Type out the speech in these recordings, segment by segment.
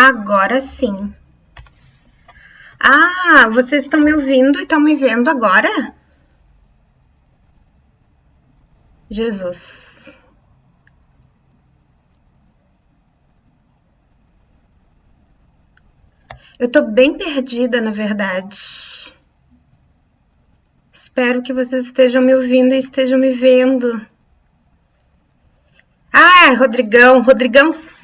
Agora sim. Ah, vocês estão me ouvindo e estão me vendo agora? Jesus. Eu tô bem perdida, na verdade. Espero que vocês estejam me ouvindo e estejam me vendo. Ah, Rodrigão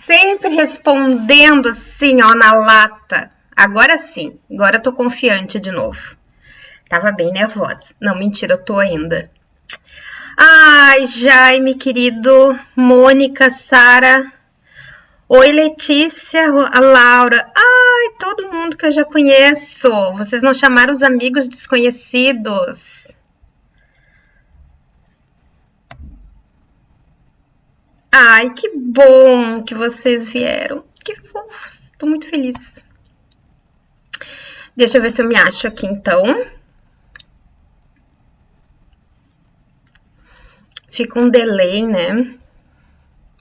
sempre respondendo assim, ó, na lata. Agora sim, agora eu tô confiante de novo. Tava bem nervosa. Não, mentira, eu tô ainda. Ai, Jaime, querido, Mônica, Sara. Oi, Letícia, a Laura. Ai, todo mundo que eu já conheço. Vocês não chamaram os amigos desconhecidos. Ai, que bom que vocês vieram. Que fofos. Tô muito feliz. Deixa eu ver se eu me acho aqui, então. Fica um delay, né?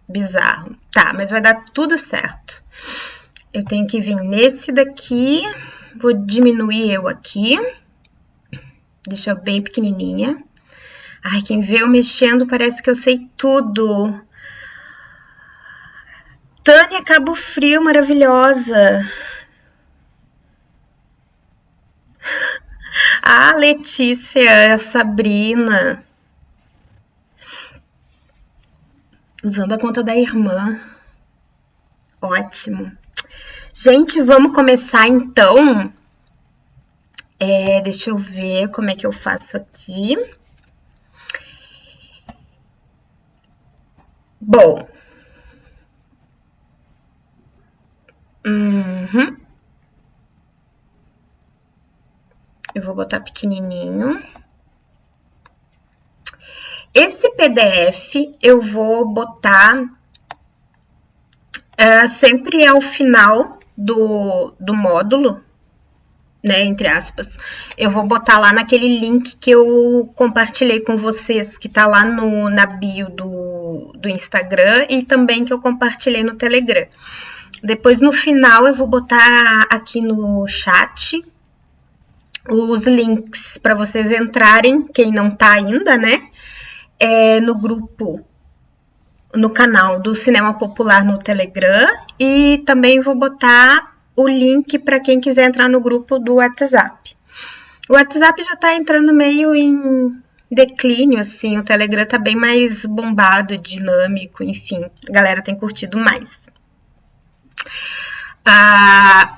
Bizarro. Tá, mas vai dar tudo certo. Eu tenho que vir nesse daqui. Vou diminuir eu aqui. Deixa eu bem pequenininha. Ai, quem vê eu mexendo parece que eu sei tudo. Tânia Cabo Frio, maravilhosa. Ah, Letícia, a Sabrina. Usando a conta da irmã. Ótimo. Gente, vamos começar então. Deixa eu ver como é que eu faço aqui. Bom. Eu vou botar pequenininho. Esse PDF eu vou botar sempre ao final do módulo, né, entre aspas. Eu vou botar lá naquele link que eu compartilhei com vocês, que tá lá na bio do Instagram e também que eu compartilhei no Telegram. Depois, no final, eu vou botar aqui no chat os links para vocês entrarem, quem não tá ainda, né? No grupo, no canal do Cinema Popular no Telegram, e também vou botar o link para quem quiser entrar no grupo do WhatsApp. O WhatsApp já tá entrando meio em declínio, assim, o Telegram tá bem mais bombado, dinâmico, enfim, a galera tem curtido mais.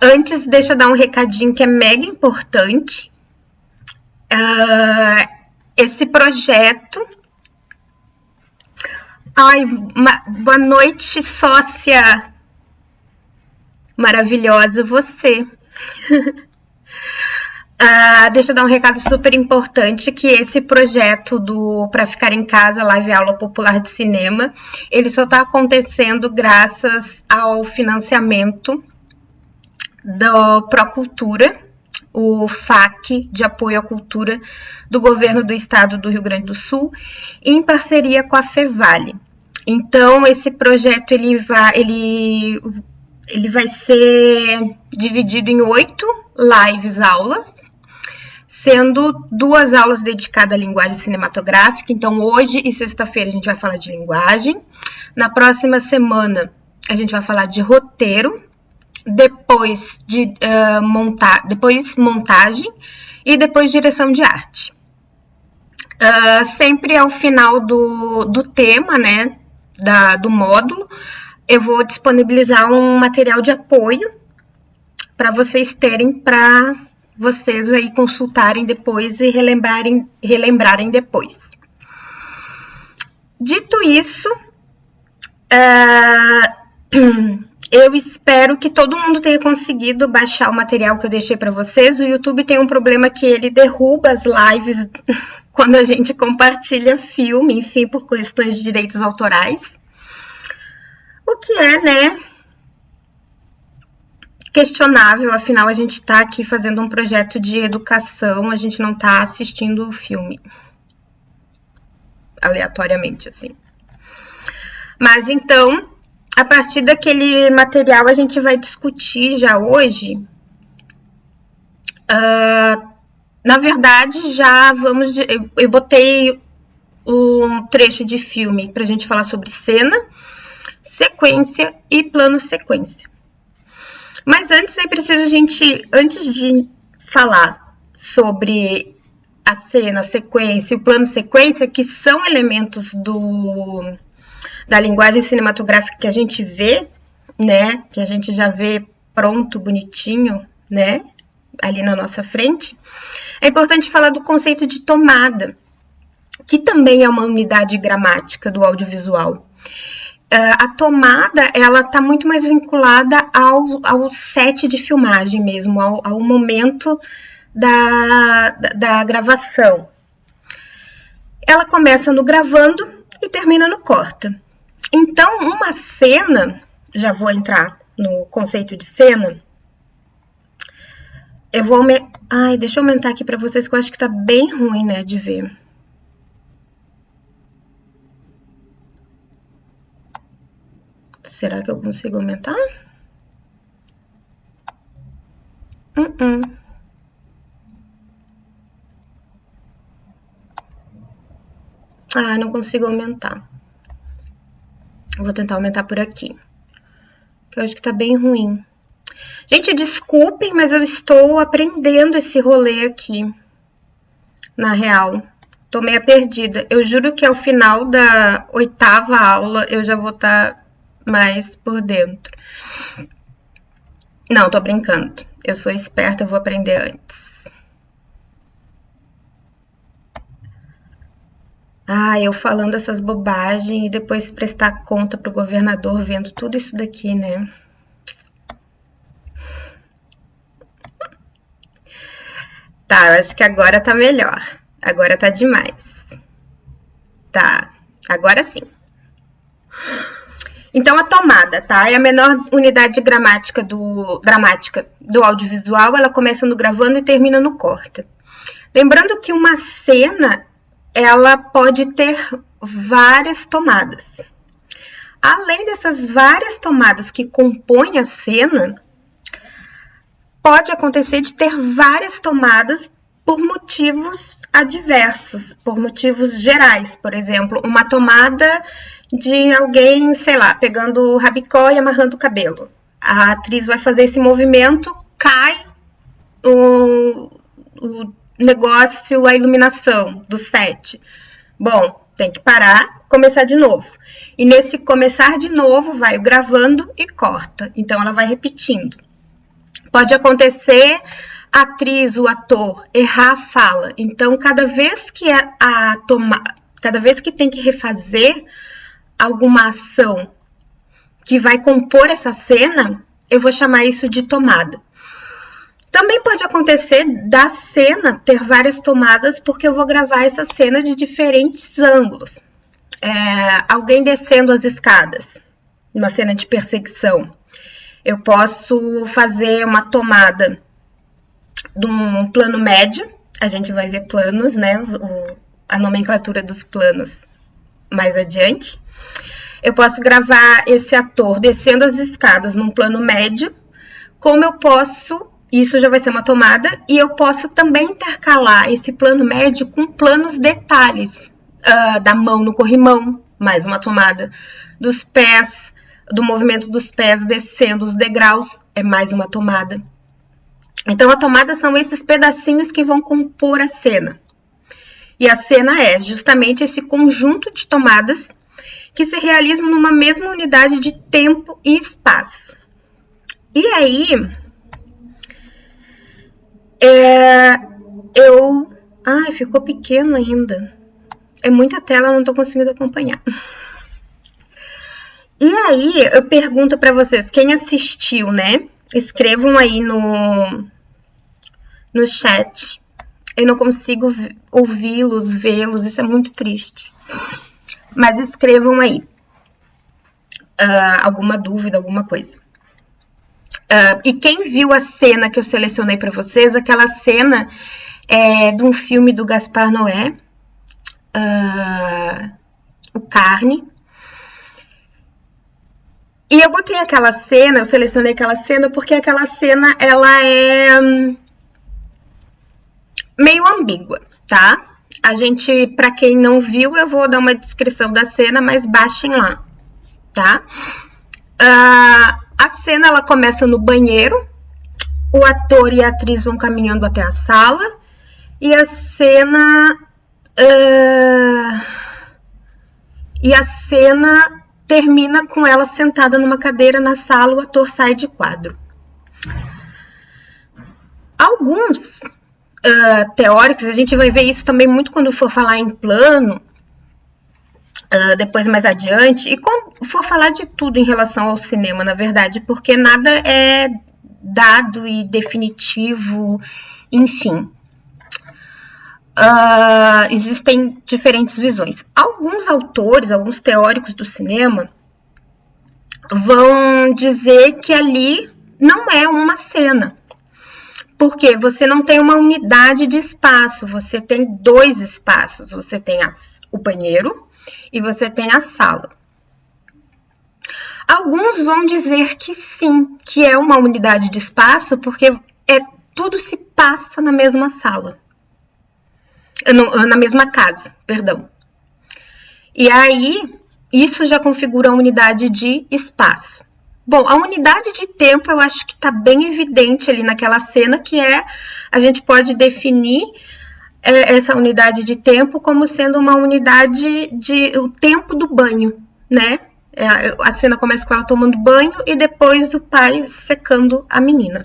Antes, deixa eu dar um recadinho que é mega importante. Esse projeto... Ai, boa noite, sócia maravilhosa, você. Deixa eu dar um recado super importante, que esse projeto do Pra Ficar em Casa, Live Aula Popular de Cinema, ele só está acontecendo graças ao financiamento do Procultura, o FAC, de apoio à cultura do governo do estado do Rio Grande do Sul, em parceria com a Fevale. Então, esse projeto ele vai ser dividido em 8 lives aulas, sendo 2 aulas dedicadas à linguagem cinematográfica. Então, hoje e sexta-feira a gente vai falar de linguagem. Na próxima semana a gente vai falar de roteiro, depois montagem e depois direção de arte. Sempre ao final do tema, né, do módulo, eu vou disponibilizar um material de apoio para vocês terem, para vocês aí consultarem depois e relembrarem depois. Dito isso, eu espero que todo mundo tenha conseguido baixar o material que eu deixei para vocês. O YouTube tem um problema que ele derruba as lives quando a gente compartilha filme, enfim, por questões de direitos autorais. O que é, né, questionável, afinal a gente está aqui fazendo um projeto de educação, a gente não está assistindo o filme aleatoriamente, assim. Mas então, a partir daquele material, a gente vai discutir já hoje. Na verdade, já vamos... Eu botei um trecho de filme para a gente falar sobre cena, sequência e plano sequência. Mas antes é preciso a gente, antes de falar sobre a cena, a sequência e o plano sequência, que são elementos da linguagem cinematográfica que a gente vê, né, que a gente já vê pronto, bonitinho, né, ali na nossa frente, é importante falar do conceito de tomada, que também é uma unidade gramática do audiovisual. A tomada, ela está muito mais vinculada ao set de filmagem mesmo, ao momento da gravação. Ela começa no gravando e termina no corta. Então, uma cena, já vou entrar no conceito de cena, eu vou... deixa eu aumentar aqui para vocês, que eu acho que tá bem ruim, né, de ver. Será que eu consigo aumentar? Não consigo aumentar. Vou tentar aumentar por aqui, que eu acho que tá bem ruim. Gente, desculpem, mas eu estou aprendendo esse rolê aqui, na real. Tô meio perdida. Eu juro que ao final da 8ª aula eu já vou estar mais por dentro. Não, tô brincando. Eu sou esperta, eu vou aprender antes. Eu falando essas bobagens e depois prestar conta pro governador vendo tudo isso daqui, né? Tá, eu acho que agora tá melhor. Agora tá demais. Tá, agora sim. Então, a tomada, tá? É a menor unidade dramática do audiovisual. Ela começa no gravando e termina no corta. Lembrando que uma cena, ela pode ter várias tomadas. Além dessas várias tomadas que compõem a cena, pode acontecer de ter várias tomadas por motivos adversos, por motivos gerais. Por exemplo, uma tomada de alguém, sei lá, pegando o rabicó e amarrando o cabelo. A atriz vai fazer esse movimento, cai o negócio, a iluminação do set. Bom, tem que parar, começar de novo. E nesse começar de novo, vai gravando e corta. Então, ela vai repetindo. Pode acontecer a atriz, o ator, errar a fala. Então, cada vez que tem que refazer alguma ação que vai compor essa cena, eu vou chamar isso de tomada. Também pode acontecer da cena ter várias tomadas, porque eu vou gravar essa cena de diferentes ângulos. Alguém descendo as escadas, uma cena de perseguição. Eu posso fazer uma tomada de um plano médio, a gente vai ver planos, né? A nomenclatura dos planos mais adiante. Eu posso gravar esse ator descendo as escadas num plano médio, como eu posso, isso já vai ser uma tomada, e eu posso também intercalar esse plano médio com planos detalhes, da mão no corrimão, mais uma tomada, dos pés, do movimento dos pés descendo os degraus, é mais uma tomada. Então, a tomada são esses pedacinhos que vão compor a cena. E a cena é justamente esse conjunto de tomadas que se realizam numa mesma unidade de tempo e espaço. E aí, ficou pequeno ainda. É muita tela, não estou conseguindo acompanhar. E aí, eu pergunto para vocês, quem assistiu, né? Escrevam aí no chat. Eu não consigo ouvi-los, vê-los, isso é muito triste. Mas escrevam aí alguma dúvida, alguma coisa. E quem viu a cena que eu selecionei para vocês, aquela cena é de um filme do Gaspar Noé, o Carne. E eu botei aquela cena, eu selecionei aquela cena porque aquela cena, ela é meio ambígua, tá? A gente, pra quem não viu, eu vou dar uma descrição da cena, mas baixem lá, tá? A cena, ela começa no banheiro, o ator e a atriz vão caminhando até a sala, e a cena... termina com ela sentada numa cadeira na sala, o ator sai de quadro. Alguns teóricos, a gente vai ver isso também muito quando for falar em plano, depois mais adiante, e quando for falar de tudo em relação ao cinema, na verdade, porque nada é dado e definitivo, enfim. Existem diferentes visões. Alguns autores, alguns teóricos do cinema vão dizer que ali não é uma cena, porque você não tem uma unidade de espaço, você tem dois espaços, você tem o banheiro e você tem a sala. Alguns vão dizer que sim, que é uma unidade de espaço, porque tudo se passa na mesma sala. Na mesma casa, perdão. E aí, isso já configura a unidade de espaço. Bom, a unidade de tempo eu acho que está bem evidente ali naquela cena, que a gente pode definir essa unidade de tempo como sendo uma unidade o tempo do banho, né? A cena começa com ela tomando banho e depois o pai secando a menina,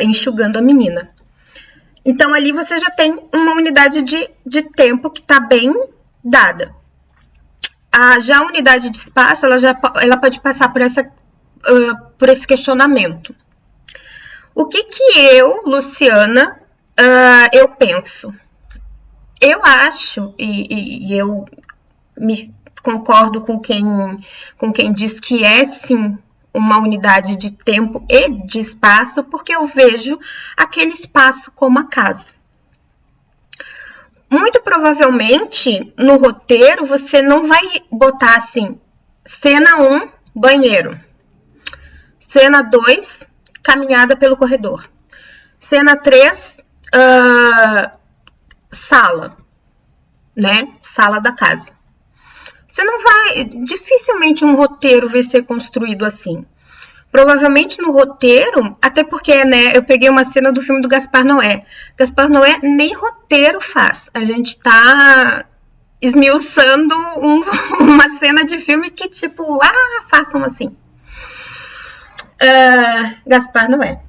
enxugando a menina. Então, ali você já tem uma unidade de tempo que está bem dada. Já a unidade de espaço, ela pode passar por esse questionamento. O que eu, Luciana, eu penso? Eu acho, e eu concordo com quem diz que é, sim, uma unidade de tempo e de espaço, porque eu vejo aquele espaço como a casa. Muito provavelmente, no roteiro, você não vai botar assim, cena 1, banheiro. Cena 2, caminhada pelo corredor. Cena 3, sala, né? Sala da casa. Você não vai... Dificilmente um roteiro vai ser construído assim. Provavelmente no roteiro, até porque, né, eu peguei uma cena do filme do Gaspar Noé. Gaspar Noé nem roteiro faz. A gente tá esmiuçando uma cena de filme que, tipo, façam assim. Gaspar Noé.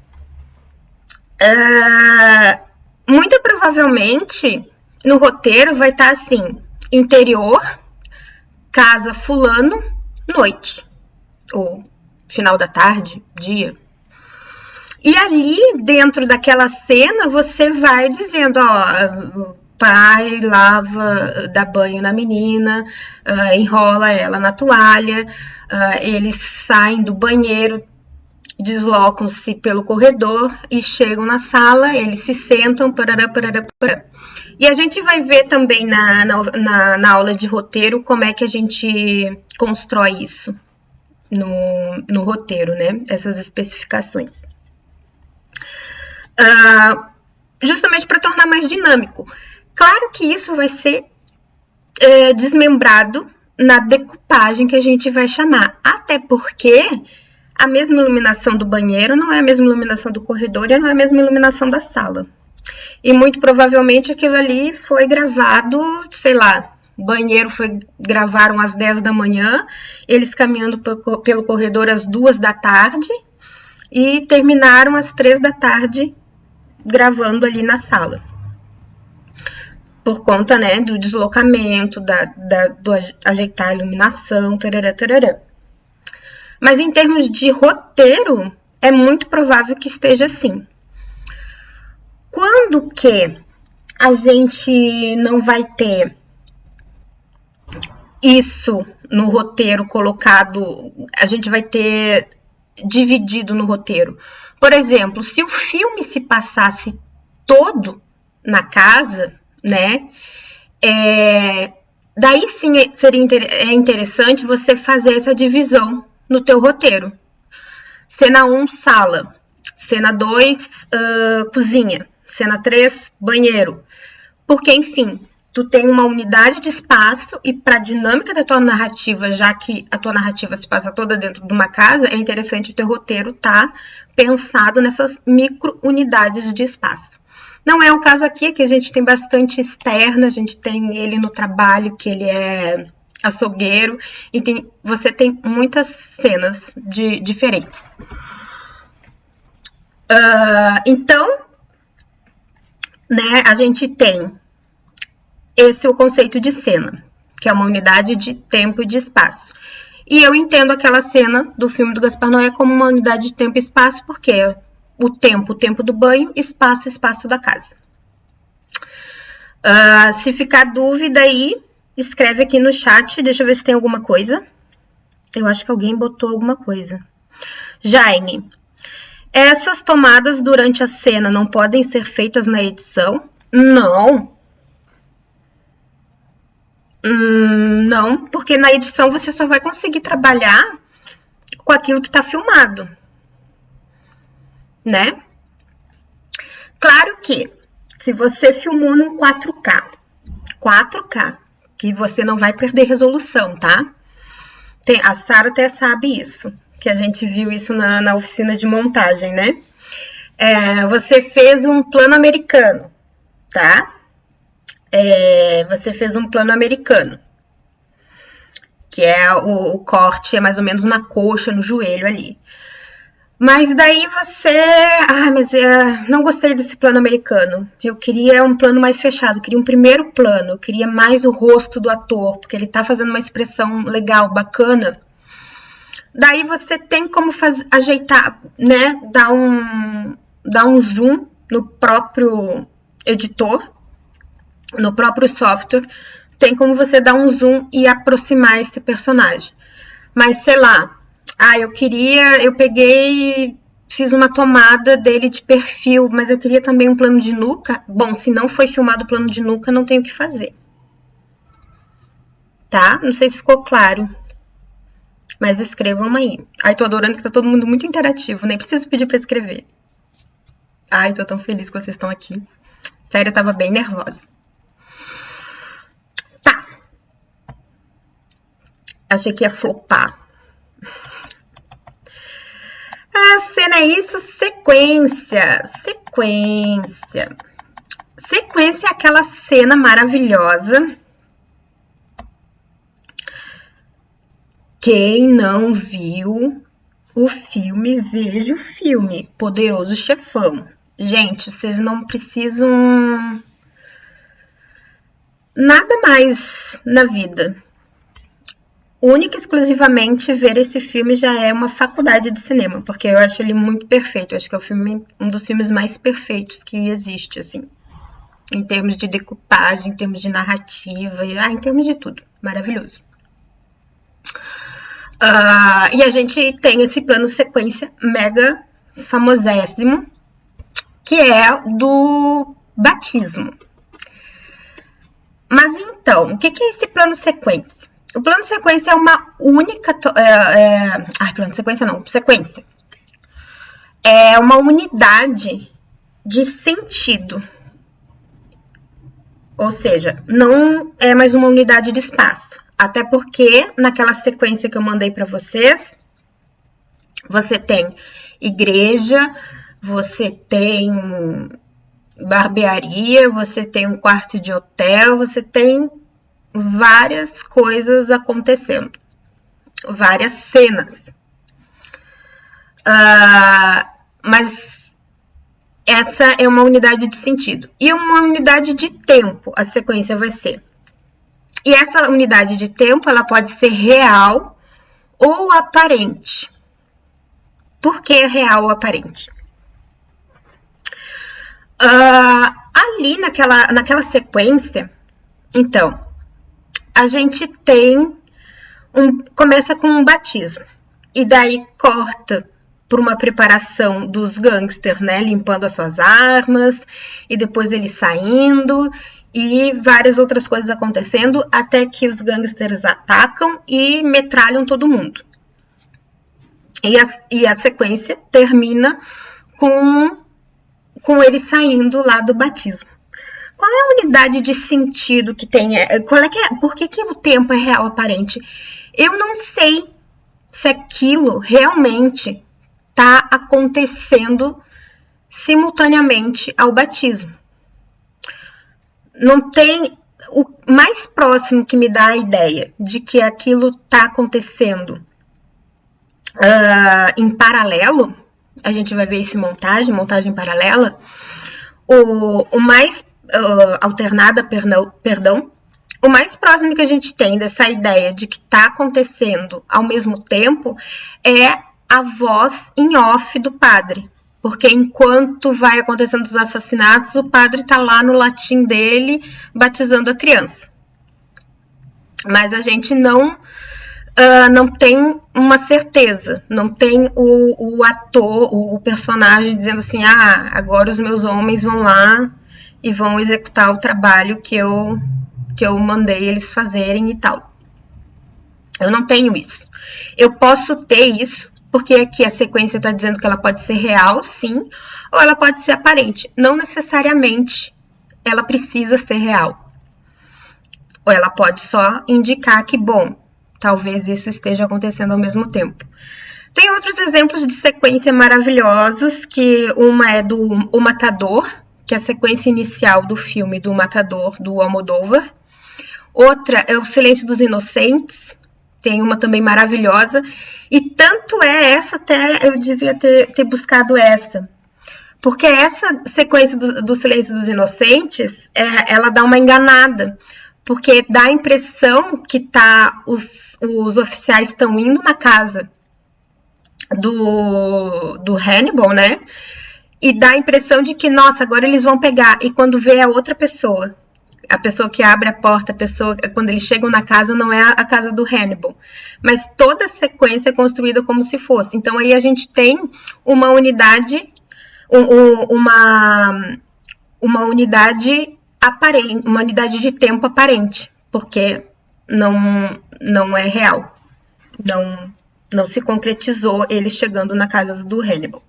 Muito provavelmente, no roteiro vai estar assim, interior, casa fulano, noite. Ou final da tarde, dia. E ali, dentro daquela cena, você vai dizendo, o pai dá banho na menina, enrola ela na toalha, eles saem do banheiro, deslocam-se pelo corredor e chegam na sala, eles se sentam, parará. E a gente vai ver também na aula de roteiro como é que a gente constrói isso no roteiro, né? Essas especificações. Justamente para tornar mais dinâmico. Claro que isso vai ser desmembrado na decupagem que a gente vai chamar. Até porque a mesma iluminação do banheiro não é a mesma iluminação do corredor e não é a mesma iluminação da sala. E muito provavelmente aquilo ali foi gravado, sei lá, banheiro gravaram às 10 da manhã, eles caminhando pelo corredor às 2 da tarde e terminaram às 3 da tarde gravando ali na sala. Por conta, né, do deslocamento, do ajeitar a iluminação, tarará. Mas em termos de roteiro, é muito provável que esteja assim. Quando que a gente não vai ter isso no roteiro colocado, a gente vai ter dividido no roteiro? Por exemplo, se o filme se passasse todo na casa, né, Daí sim seria interessante você fazer essa divisão no teu roteiro. Cena 1, sala. Cena 2, cozinha. Cena 3, banheiro. Porque, enfim, tu tem uma unidade de espaço e para a dinâmica da tua narrativa, já que a tua narrativa se passa toda dentro de uma casa, é interessante o teu roteiro estar pensado nessas micro unidades de espaço. Não é o caso aqui, que a gente tem bastante externa, a gente tem ele no trabalho, que ele é açougueiro, e você tem muitas cenas diferentes. Então, né, a gente tem esse é o conceito de cena, que é uma unidade de tempo e de espaço. E eu entendo aquela cena do filme do Gaspar Noé como uma unidade de tempo e espaço, porque o tempo do banho, espaço da casa. Se ficar dúvida aí, escreve aqui no chat, deixa eu ver se tem alguma coisa. Eu acho que alguém botou alguma coisa. Jaime, essas tomadas durante a cena não podem ser feitas na edição? Não. Não, porque na edição você só vai conseguir trabalhar com aquilo que está filmado, né? Claro que se você filmou num 4K, que você não vai perder resolução, tá? A Sara até sabe isso, que a gente viu isso na oficina de montagem, né? Você fez um plano americano, tá? Você fez um plano americano, que é o corte, é mais ou menos na coxa, no joelho ali. Mas daí você... mas não gostei desse plano americano. Eu queria um plano mais fechado, eu queria um primeiro plano, eu queria mais o rosto do ator, porque ele tá fazendo uma expressão legal, bacana. Daí você tem como ajeitar, né? Dar um zoom no próprio editor, no próprio software, tem como você dar um zoom e aproximar esse personagem. Mas, sei lá, eu peguei, fiz uma tomada dele de perfil, mas eu queria também um plano de nuca. Bom, se não foi filmado o plano de nuca, não tem o que fazer. Tá? Não sei se ficou claro. Mas escrevam aí. Tô adorando que tá todo mundo muito interativo, nem preciso pedir pra escrever. Tô tão feliz que vocês estão aqui. Sério, eu tava bem nervosa. Achei que ia flopar. A cena é isso, sequência. Sequência é aquela cena maravilhosa. Quem não viu o filme, veja o filme. Poderoso Chefão. Gente, vocês não precisam nada mais na vida. Única e exclusivamente ver esse filme já é uma faculdade de cinema, porque eu acho ele muito perfeito. Eu acho que é um dos filmes mais perfeitos que existe, assim, em termos de decupagem, em termos de narrativa, em termos de tudo. Maravilhoso. E a gente tem esse plano sequência mega famosésimo, que é do batismo. Mas então, o que é esse plano sequência? O plano sequência é uma única... plano sequência não, sequência. É uma unidade de sentido. Ou seja, não é mais uma unidade de espaço. Até porque, naquela sequência que eu mandei para vocês, você tem igreja, você tem barbearia, você tem um quarto de hotel, você tem várias coisas acontecendo, várias cenas. Mas essa é uma unidade de sentido. E uma unidade de tempo, a sequência vai ser. E essa unidade de tempo, ela pode ser real ou aparente. Por que real ou aparente? Ali naquela sequência, então, a gente tem começa com um batismo e daí corta por uma preparação dos gangsters, né, limpando as suas armas e depois eles saindo e várias outras coisas acontecendo até que os gangsters atacam e metralham todo mundo. E a sequência termina com ele saindo lá do batismo. Qual é a unidade de sentido que tem? Por que o tempo é real aparente? Eu não sei se aquilo realmente está acontecendo simultaneamente ao batismo. Não tem. O mais próximo que me dá a ideia de que aquilo está acontecendo em paralelo, a gente vai ver isso em montagem paralela, o mais alternada, perdão, o mais próximo que a gente tem dessa ideia de que está acontecendo ao mesmo tempo é a voz em off do padre. Porque enquanto vai acontecendo os assassinatos, o padre está lá no latim dele, batizando a criança. Mas a gente não tem uma certeza, não tem o ator, o personagem dizendo assim, agora os meus homens vão lá e vão executar o trabalho que eu mandei eles fazerem e tal. Eu não tenho isso. Eu posso ter isso, porque aqui a sequência está dizendo que ela pode ser real, sim, ou ela pode ser aparente. Não necessariamente ela precisa ser real. Ou ela pode só indicar que, bom, talvez isso esteja acontecendo ao mesmo tempo. Tem outros exemplos de sequência maravilhosos, que uma é do O Matador, que é a sequência inicial do filme do Matador, do Almodóvar. Outra é O Silêncio dos Inocentes, tem uma também maravilhosa, e tanto é essa, até eu devia ter buscado essa, porque essa sequência do Silêncio dos Inocentes, ela dá uma enganada, porque dá a impressão que os oficiais estão indo na casa do Hannibal, né? E dá a impressão de que, nossa, agora eles vão pegar. E quando vê a outra pessoa, a pessoa que abre a porta, quando eles chegam na casa, não é a casa do Hannibal. Mas toda a sequência é construída como se fosse. Então aí a gente tem uma unidade, uma unidade aparente, uma unidade de tempo aparente, porque não é real. Não se concretizou ele chegando na casa do Hannibal.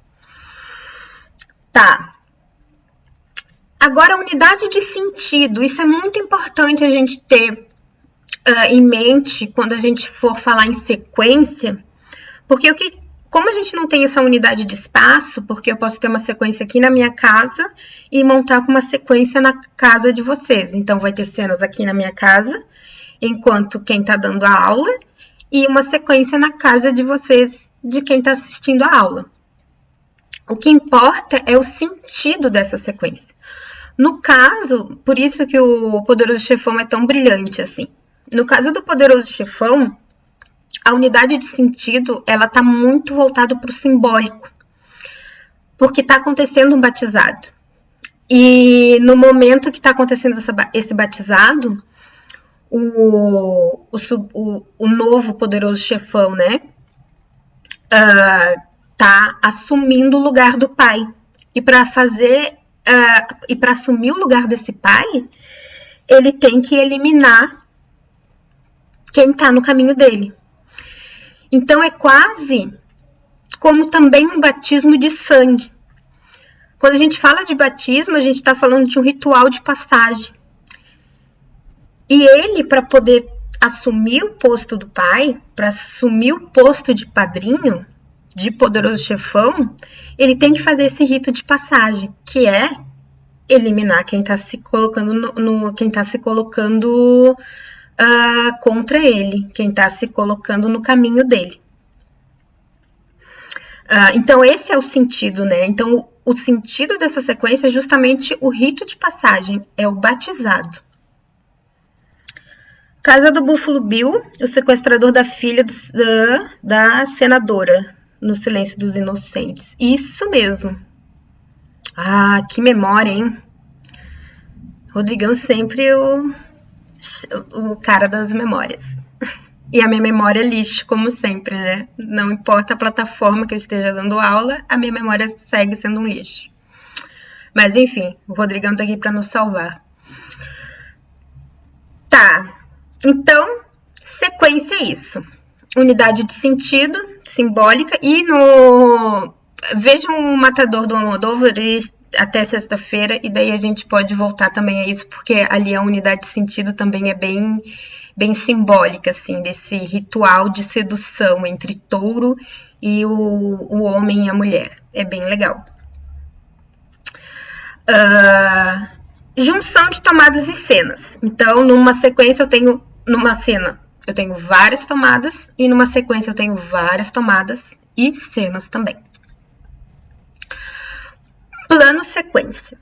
Tá. Agora, a unidade de sentido. Isso é muito importante a gente ter em mente quando a gente for falar em sequência, porque como a gente não tem essa unidade de espaço, porque eu posso ter uma sequência aqui na minha casa e montar com uma sequência na casa de vocês. Então, vai ter cenas aqui na minha casa, enquanto quem está dando a aula, e uma sequência na casa de vocês, de quem está assistindo a aula. O que importa é o sentido dessa sequência. No caso, por isso que o Poderoso Chefão é tão brilhante assim. No caso do Poderoso Chefão, a unidade de sentido, ela está muito voltada para o simbólico, porque está acontecendo um batizado. E no momento que está acontecendo esse batizado, o novo Poderoso Chefão, né, tá assumindo o lugar do pai. E para assumir o lugar desse pai, ele tem que eliminar quem está no caminho dele. Então, é quase como também um batismo de sangue. Quando a gente fala de batismo, a gente está falando de um ritual de passagem. E ele, para poder assumir o posto do pai, para assumir o posto de padrinho, de Poderoso Chefão, ele tem que fazer esse rito de passagem, que é eliminar quem está se colocando contra ele, quem está se colocando no caminho dele. Então, esse é o sentido, né? Então, o sentido dessa sequência é justamente o rito de passagem, é o batizado. Casa do Buffalo Bill, o sequestrador da filha da senadora, no Silêncio dos Inocentes. Isso mesmo. Ah, que memória, hein? Rodrigão sempre o cara das memórias. E a minha memória é lixo, como sempre, né? Não importa a plataforma que eu esteja dando aula, a minha memória segue sendo um lixo. Mas, enfim, o Rodrigão tá aqui para nos salvar. Tá, então, sequência é isso. Unidade de sentido, simbólica, e no... Vejam o Matador do Almodóvar até sexta-feira, e daí a gente pode voltar também a isso, porque ali a unidade de sentido também é bem simbólica, assim, desse ritual de sedução entre touro e o homem e a mulher. É bem legal. Junção de tomadas e cenas. Então, numa sequência numa cena eu tenho várias tomadas, e numa sequência eu tenho várias tomadas e cenas também. Plano sequência.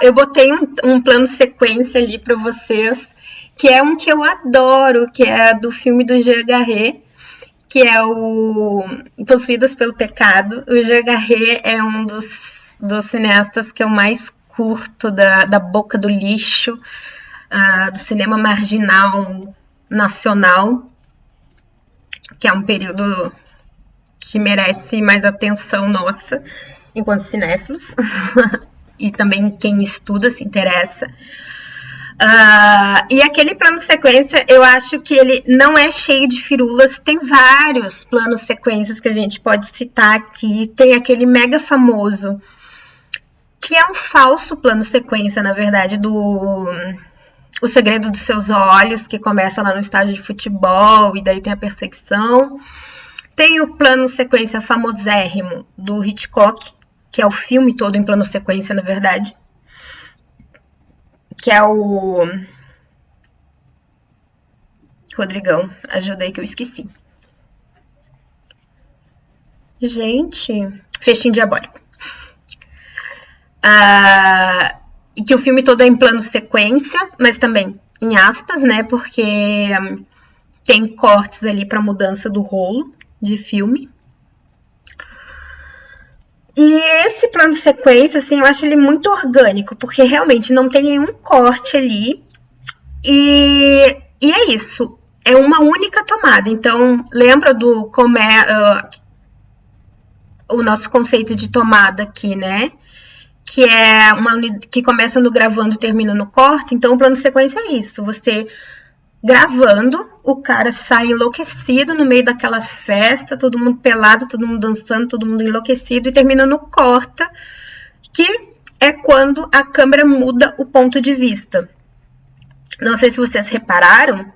Eu botei um plano sequência ali para vocês, que é um que eu adoro, que é do filme do Jean Garret, que é o Possuídas pelo Pecado. O Jean Garret é um dos cineastas que eu mais curto, da boca do lixo, do cinema marginal nacional, que é um período que merece mais atenção nossa, enquanto cinéfilos, e também quem estuda se interessa. E aquele plano sequência, eu acho que ele não é cheio de firulas. Tem vários planos sequências que a gente pode citar aqui. Tem aquele mega famoso, que é um falso plano sequência, na verdade, O Segredo dos Seus Olhos, que começa lá no estádio de futebol, e daí tem a perseguição. Tem o plano sequência famosérrimo do Hitchcock, que é o filme todo em plano sequência, na verdade, que é o... Rodrigão, ajuda aí que eu esqueci. Gente, Festim Diabólico. E que o filme todo é em plano sequência, mas também em aspas, né? Porque tem cortes ali para mudança do rolo de filme. E esse plano sequência, assim, eu acho ele muito orgânico, porque realmente não tem nenhum corte ali. E é isso, é uma única tomada. Então, lembra do o nosso conceito de tomada aqui, né? Que é que começa no gravando e termina no corte. Então, o plano sequência é isso. Você gravando, o cara sai enlouquecido no meio daquela festa, todo mundo pelado, todo mundo dançando, todo mundo enlouquecido, e termina no corta, que é quando a câmera muda o ponto de vista. Não sei se vocês repararam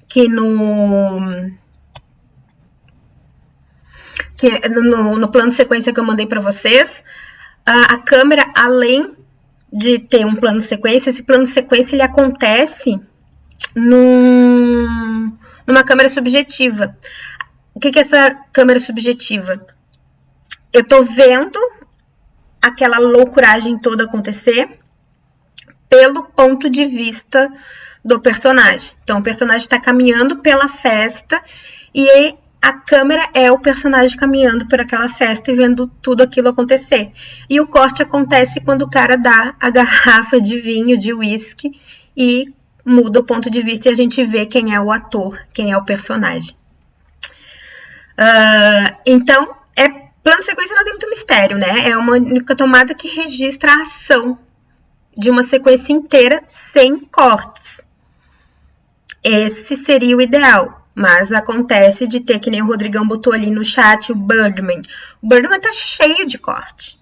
que no plano sequência que eu mandei para vocês, a câmera, além de ter um plano sequência, esse plano sequência ele acontece numa câmera subjetiva. O que é essa câmera subjetiva? Eu tô vendo aquela loucuragem toda acontecer pelo ponto de vista do personagem. Então, o personagem está caminhando pela festa e a câmera é o personagem caminhando por aquela festa e vendo tudo aquilo acontecer. E o corte acontece quando o cara dá a garrafa de vinho, de uísque, e muda o ponto de vista e a gente vê quem é o ator, quem é o personagem. Então, plano sequência não tem muito mistério, né? É uma única tomada que registra a ação de uma sequência inteira sem cortes. Esse seria o ideal, mas acontece de ter, que nem o Rodrigão botou ali no chat, o Birdman. O Birdman tá cheio de corte,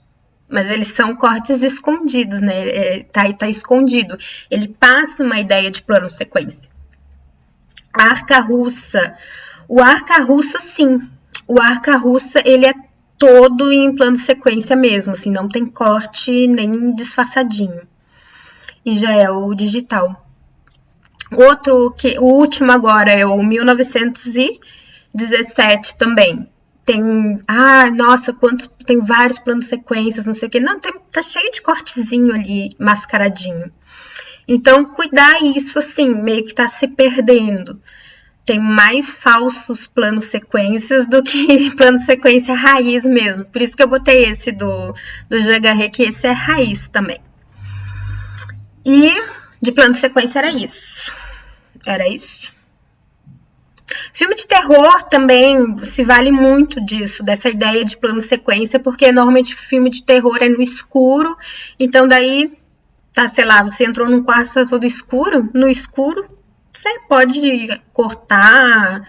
mas eles são cortes escondidos, né? Tá escondido. Ele passa uma ideia de plano sequência. A Arca Russa. O Arca Russa, sim. O Arca Russa, ele é todo em plano sequência mesmo, assim, não tem corte nem disfarçadinho. E já é o digital. O último agora é o 1917 também. Tem, nossa, tem vários planos sequências, não sei o que. Não, tá cheio de cortezinho ali, mascaradinho. Então, cuidar isso, assim, meio que tá se perdendo. Tem mais falsos planos sequências do que plano sequência raiz mesmo. Por isso que eu botei esse do Jean Garret, que esse é raiz também. E de plano sequência era isso. Era isso. Filme de terror também se vale muito disso, dessa ideia de plano sequência, porque normalmente filme de terror é no escuro, então daí tá, sei lá, você entrou num quarto, tá todo escuro, no escuro, você pode cortar,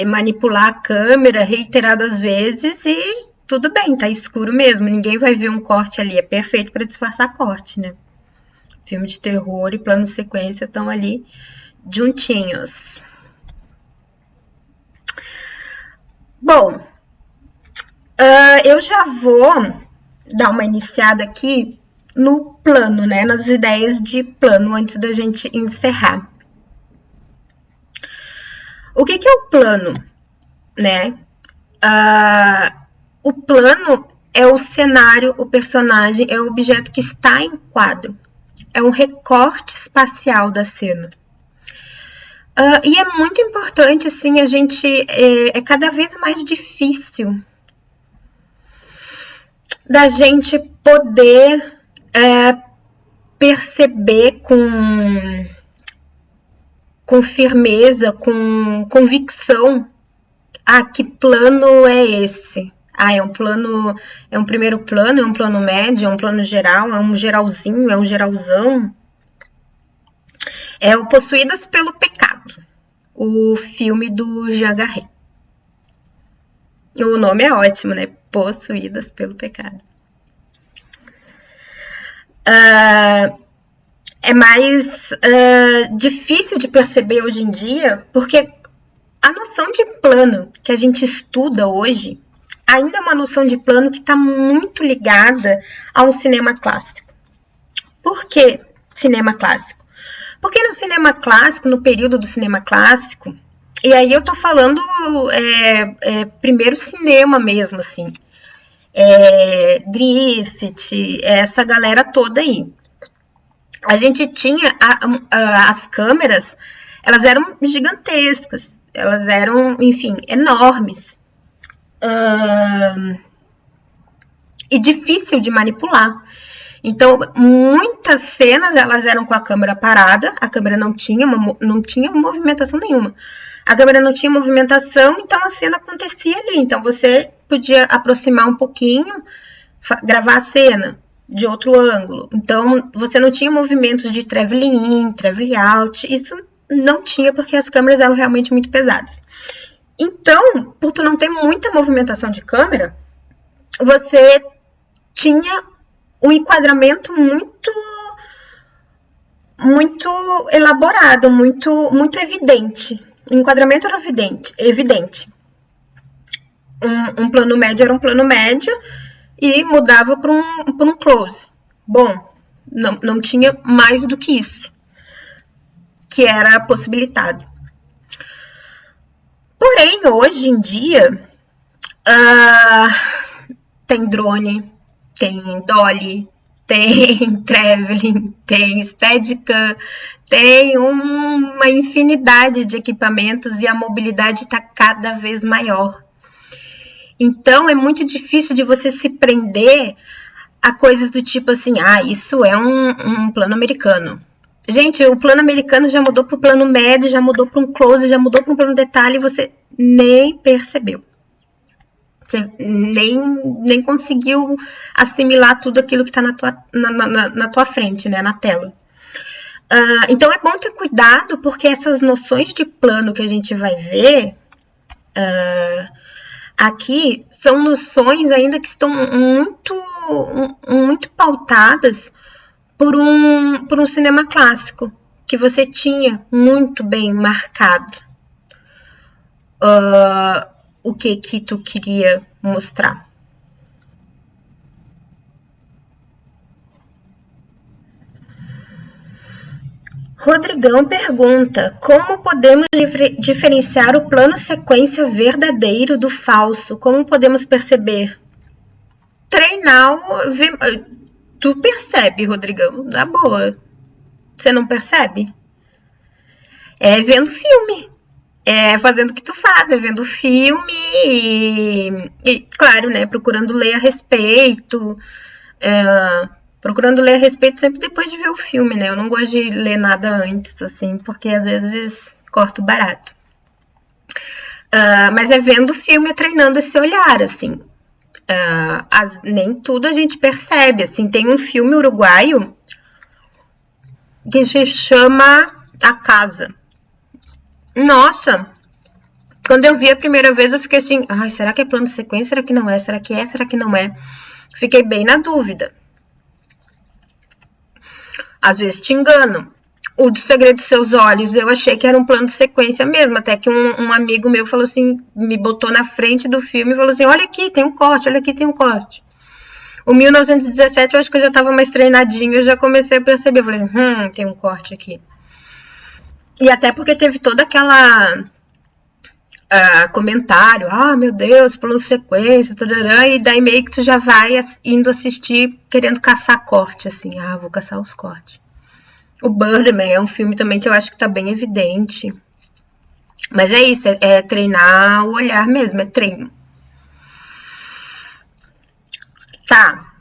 manipular a câmera reiteradas vezes e tudo bem, tá escuro mesmo, ninguém vai ver um corte ali, é perfeito para disfarçar corte, né? Filme de terror e plano sequência estão ali juntinhos. Bom, eu já vou dar uma iniciada aqui no plano, né? Nas ideias de plano, antes da gente encerrar. O que é o plano, né? O plano é o cenário, o personagem, é o objeto que está em quadro. É um recorte espacial da cena. E é muito importante, assim, a gente... É cada vez mais difícil da gente poder perceber com firmeza, com convicção, que plano é esse? É um plano, é um primeiro plano, é um plano médio, é um plano geral, é um geralzinho, é um geralzão. É o Possuídas pelo Pecado, o filme do Jean Garret. O nome é ótimo, né? Possuídas pelo Pecado. É mais difícil de perceber hoje em dia, porque a noção de plano que a gente estuda hoje ainda é uma noção de plano que está muito ligada ao cinema clássico. Por que cinema clássico? Porque no cinema clássico, no período do cinema clássico, e aí eu tô falando primeiro cinema mesmo, assim, Griffith, essa galera toda aí. A gente tinha as câmeras, elas eram gigantescas, elas eram, enfim, enormes. E difícil de manipular. Então, muitas cenas elas eram com a câmera parada, a câmera não tinha movimentação nenhuma. A câmera não tinha movimentação, então a cena acontecia ali. Então, você podia aproximar um pouquinho, gravar a cena de outro ângulo. Então, você não tinha movimentos de traveling in, traveling out. Isso não tinha, porque as câmeras eram realmente muito pesadas. Então, por tu não ter muita movimentação de câmera, você tinha um enquadramento muito elaborado, muito evidente. O enquadramento era evidente. Um plano médio era um plano médio e mudava para um close. Bom, não tinha mais do que isso, que era possibilitado. Porém, hoje em dia, tem drone, tem dolly, tem traveling, tem Steadicam, tem uma infinidade de equipamentos e a mobilidade está cada vez maior. Então, é muito difícil de você se prender a coisas do tipo assim, isso é um plano americano. Gente, o plano americano já mudou para o plano médio, já mudou para um close, já mudou para um plano detalhe e você nem percebeu. Você nem conseguiu assimilar tudo aquilo que está na tua frente, né, na tela. Então, é bom ter cuidado, porque essas noções de plano que a gente vai ver aqui são noções ainda que estão muito pautadas por um cinema clássico, que você tinha muito bem marcado o que tu queria mostrar. Rodrigão pergunta: como podemos diferenciar o plano sequência verdadeiro do falso? Como podemos perceber? Treinar, tu percebe, Rodrigão, na boa. Você não percebe? É vendo filme. É fazendo o que tu faz, é vendo filme e claro, né, procurando ler a respeito. Procurando ler a respeito sempre depois de ver o filme, né? Eu não gosto de ler nada antes, assim, porque às vezes corto barato. Mas é vendo o filme e treinando esse olhar, assim. Nem tudo a gente percebe, assim. Tem um filme uruguaio que se chama A Casa. Nossa, quando eu vi a primeira vez eu fiquei assim, ai, será que é plano de sequência? Será que não é? Será que é? Será que não é? Fiquei bem na dúvida. Às vezes te engano. O de Segredo dos Seus Olhos, eu achei que era um plano de sequência mesmo, até que um amigo meu falou assim, me botou na frente do filme e falou assim, olha aqui, tem um corte, olha aqui, tem um corte. O 1917, eu acho que eu já estava mais treinadinho, eu já comecei a perceber, eu falei assim, tem um corte aqui. E até porque teve toda aquela comentário, meu Deus, plano de sequência, tarará, e daí meio que tu já vai indo assistir querendo caçar corte, assim, vou caçar os cortes. O Birdman é um filme também que eu acho que tá bem evidente. Mas é isso, é treinar o olhar mesmo, é treino. Tá.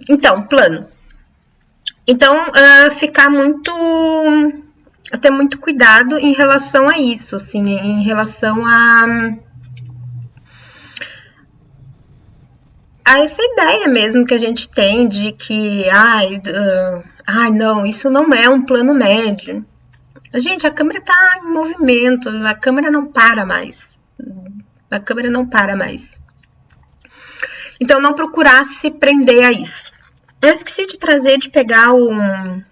Então, plano. Então, ter muito cuidado em relação a isso, assim, em relação a essa ideia mesmo que a gente tem de que, não, isso não é um plano médio. Gente, a câmera tá em movimento, a câmera não para mais. A câmera não para mais. Então, não procurar se prender a isso. Eu esqueci de trazer, de pegar um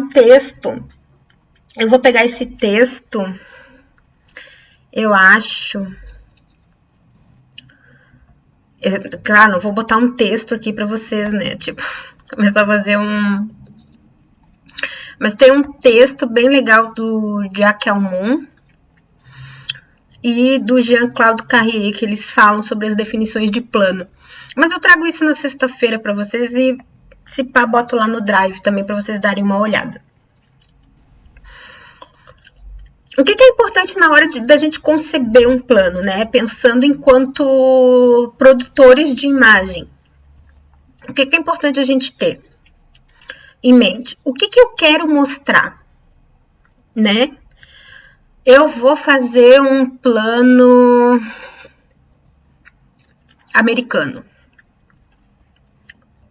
texto. Eu vou pegar esse texto, eu acho. Claro, não vou botar um texto aqui pra vocês, né? Tipo, começar a fazer Mas tem um texto bem legal do Jacques Almond e do Jean-Claude Carrier, que eles falam sobre as definições de plano. Mas eu trago isso na sexta-feira para vocês e, se pá, boto lá no Drive também para vocês darem uma olhada. O que é importante na hora da gente conceber um plano, né? Pensando enquanto produtores de imagem. O que é importante a gente ter em mente? O que eu quero mostrar, né? Eu vou fazer um plano americano.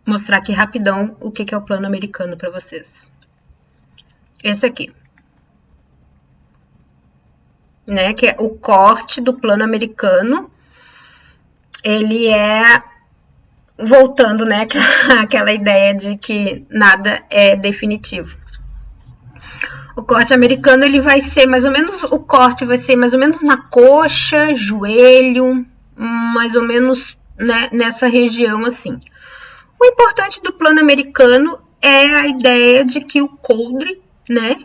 Vou mostrar aqui rapidão o que é o plano americano para vocês. Esse aqui. Né, que é o corte do plano americano. Ele é voltando, né, aquela ideia de que nada é definitivo. O corte americano, ele vai ser mais ou menos, o corte vai ser mais ou menos na coxa, joelho, mais ou menos, né, nessa região assim. O importante do plano americano é a ideia de que o coldre, né,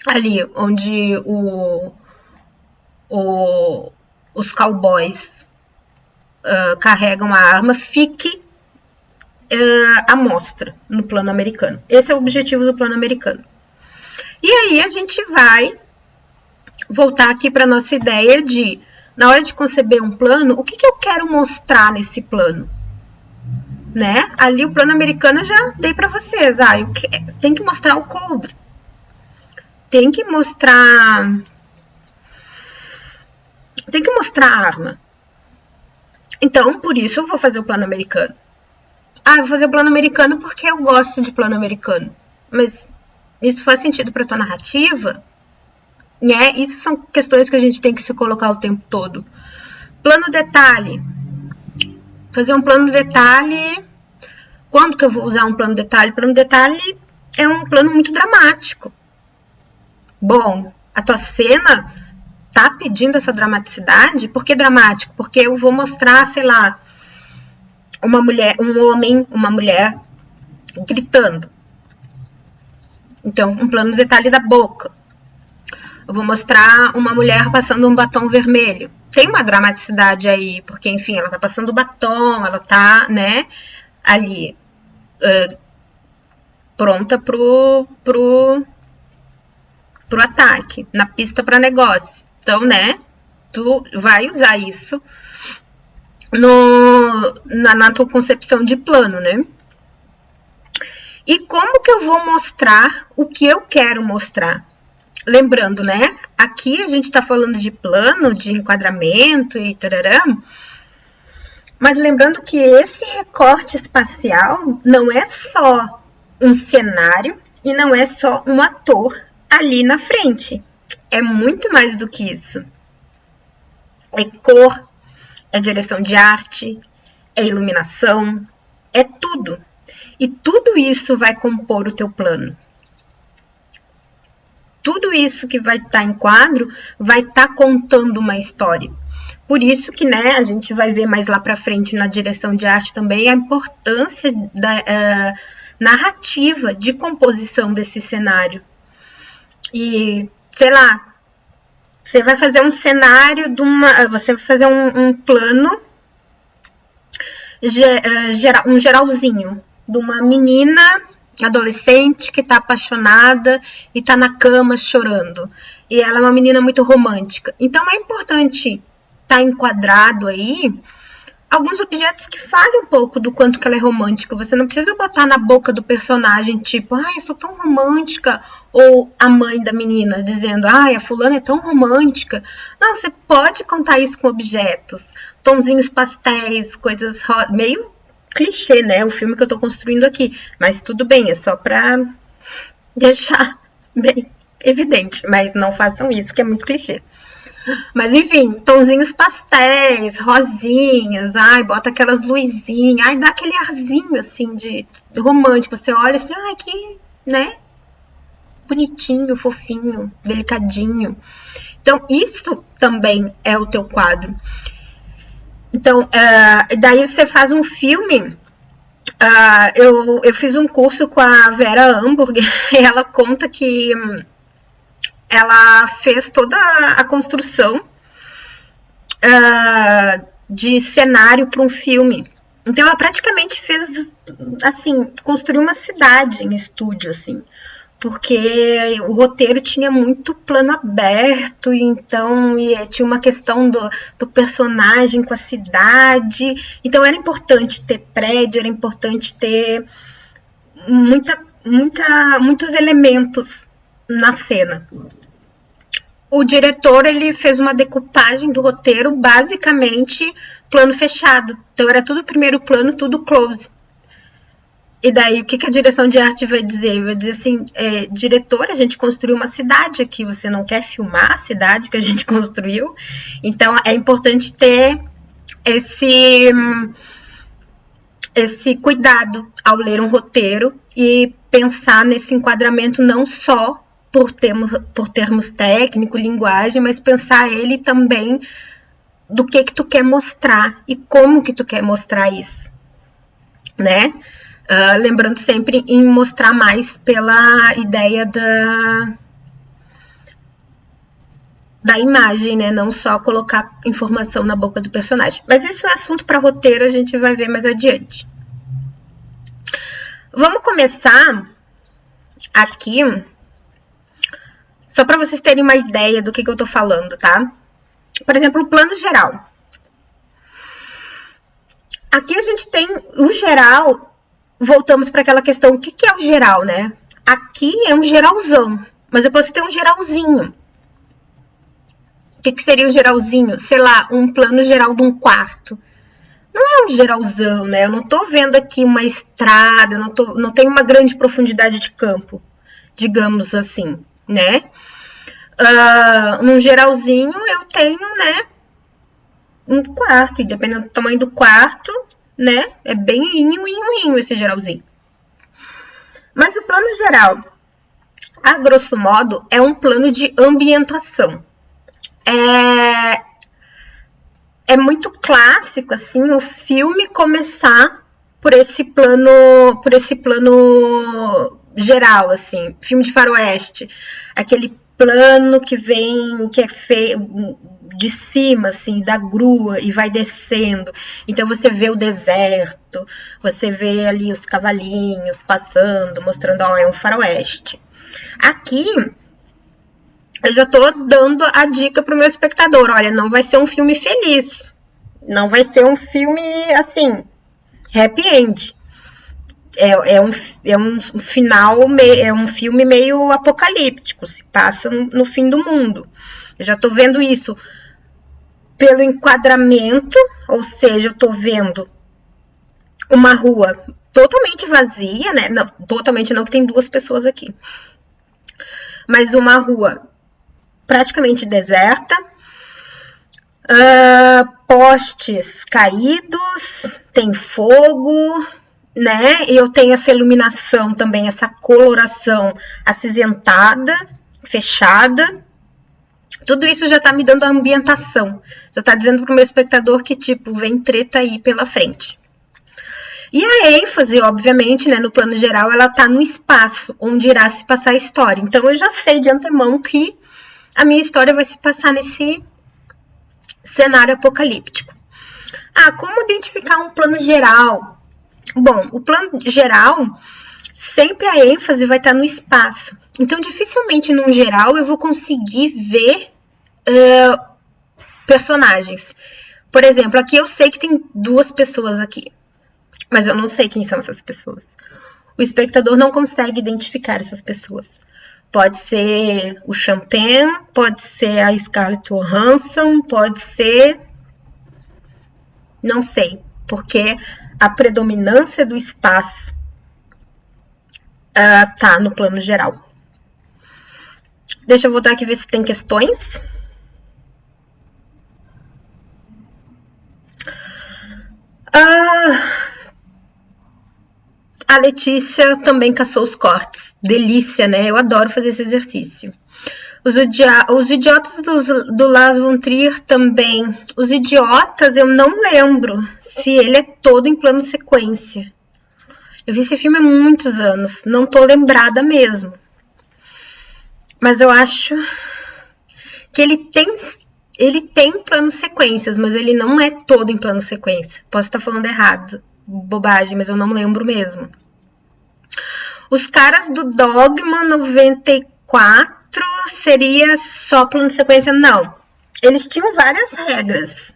ali onde os cowboys carregam a arma, fique à mostra no plano americano. Esse é o objetivo do plano americano. E aí a gente vai voltar aqui para nossa ideia de, na hora de conceber um plano, o que eu quero mostrar nesse plano? Né? Ali o plano americano eu já dei para vocês. Tem que mostrar o coldre. Tem que mostrar a arma. Então, por isso eu vou fazer o plano americano. Vou fazer o plano americano porque eu gosto de plano americano. Mas isso faz sentido para a tua narrativa? Né? Isso são questões que a gente tem que se colocar o tempo todo. Plano detalhe. Fazer um plano detalhe. Quando que eu vou usar um plano detalhe? Plano detalhe é um plano muito dramático. Bom, a tua cena tá pedindo essa dramaticidade? Por que dramático? Porque eu vou mostrar, sei lá, um homem, uma mulher gritando. Então, um plano detalhe da boca. Eu vou mostrar uma mulher passando um batom vermelho. Tem uma dramaticidade aí, porque, enfim, ela tá passando o batom, ela tá, né, ali, pronta pro ataque, na pista para negócio. Então, né, tu vai usar isso na tua concepção de plano, né? E como que eu vou mostrar o que eu quero mostrar? lembrando, né? Aqui a gente está falando de plano, de enquadramento e tarará, mas lembrando que esse recorte espacial não é só um cenário e não é só um ator ali na frente. É muito mais do que isso. É cor, é direção de arte, é iluminação, é tudo. E tudo isso vai compor o teu plano. Tudo isso que vai estar em quadro vai estar contando uma história. Por isso que, né, a gente vai ver mais lá para frente na direção de arte também a importância da narrativa de composição desse cenário. E, sei lá, você vai fazer um cenário você vai fazer um plano um geralzinho de uma menina adolescente que tá apaixonada e tá na cama chorando. E ela é uma menina muito romântica. Então é importante estar enquadrado aí alguns objetos que falem um pouco do quanto que ela é romântica. Você não precisa botar na boca do personagem, tipo, ai, eu sou tão romântica. Ou a mãe da menina dizendo, ai, a fulana é tão romântica. Não, você pode contar isso com objetos. Tonzinhos pastéis, coisas meio clichê, né? O filme que eu tô construindo aqui. Mas tudo bem, é só pra deixar bem evidente. Mas não façam isso, que é muito clichê. Mas enfim, tonzinhos pastéis, rosinhas, ai, bota aquelas luzinhas, ai, dá aquele arzinho assim de romântico. Você olha assim, ai, que, né? Bonitinho, fofinho, delicadinho. Então, isso também é o teu quadro. Então, daí você faz um filme. Eu fiz um curso com a Vera Hamburger e ela conta que ela fez toda a construção de cenário para um filme. Então, ela praticamente fez, assim, construiu uma cidade em estúdio, assim. Porque o roteiro tinha muito plano aberto, então tinha uma questão do personagem com a cidade. Então era importante ter prédio, era importante ter muitos elementos na cena. O diretor ele fez uma decupagem do roteiro, basicamente plano fechado. Então era tudo primeiro plano, tudo close. E daí, o que a direção de arte vai dizer? Vai dizer assim, diretor, a gente construiu uma cidade aqui, você não quer filmar a cidade que a gente construiu? Então, é importante ter esse cuidado ao ler um roteiro e pensar nesse enquadramento não só por termos técnico, linguagem, mas pensar ele também do que tu quer mostrar e como que tu quer mostrar isso, né? Lembrando sempre em mostrar mais pela ideia da imagem, né? Não só colocar informação na boca do personagem. Mas esse é um assunto para roteiro, a gente vai ver mais adiante. Vamos começar aqui, só para vocês terem uma ideia do que eu tô falando, tá? Por exemplo, o plano geral. Aqui a gente tem o geral. Voltamos para aquela questão, o que é o geral, né? Aqui é um geralzão, mas eu posso ter um geralzinho. O que seria o geralzinho? Sei lá, um plano geral de um quarto. Não é um geralzão, né? Eu não tô vendo aqui uma estrada, não tenho uma grande profundidade de campo, digamos assim, né? Num geralzinho eu tenho, né, um quarto, e dependendo do tamanho do quarto, né? É bem inho esse geralzinho. Mas o plano geral, a grosso modo, é um plano de ambientação. É muito clássico, assim, o filme começar por esse plano geral, assim, filme de faroeste. Aquele plano que é feio de cima, assim, da grua e vai descendo. Então você vê o deserto, você vê ali os cavalinhos passando, mostrando, ó, é um faroeste. Aqui, eu já tô dando a dica pro meu espectador, olha, não vai ser um filme feliz. Não vai ser um filme, assim, happy end. É um final, é um filme meio apocalíptico, se passa no fim do mundo. Eu já tô vendo isso pelo enquadramento, ou seja, eu tô vendo uma rua totalmente vazia, né? Não, totalmente não, que tem 2 pessoas aqui. Mas uma rua praticamente deserta, postes caídos, tem fogo, né? E eu tenho essa iluminação também, essa coloração acinzentada, fechada. Tudo isso já tá me dando a ambientação. Já tá dizendo pro meu espectador que, tipo, vem treta aí pela frente. E a ênfase, obviamente, né, no plano geral, ela tá no espaço, onde irá se passar a história. Então, eu já sei de antemão que a minha história vai se passar nesse cenário apocalíptico. Como identificar um plano geral? Bom, o plano geral, sempre a ênfase vai estar no espaço. Então, dificilmente, no geral, eu vou conseguir ver personagens. Por exemplo, aqui eu sei que tem 2 pessoas aqui, mas eu não sei quem são essas pessoas. O espectador não consegue identificar essas pessoas. Pode ser o Champagne, pode ser a Scarlett Johansson, pode ser... Não sei, porque a predominância do espaço tá no plano geral. Deixa eu voltar aqui e ver se tem questões. A Letícia também caçou os cortes. Delícia, né? Eu adoro fazer esse exercício. Os idiotas do Lars von Trier também. Os idiotas, eu não lembro se ele é todo em plano sequência. Eu vi esse filme há muitos anos. Não tô lembrada mesmo. Mas eu acho que ele tem planos sequências, mas ele não é todo em plano sequência. Posso estar falando errado, bobagem, mas eu não lembro mesmo. Os caras do Dogma 94 seria só plano sequência? Não. Eles tinham várias regras.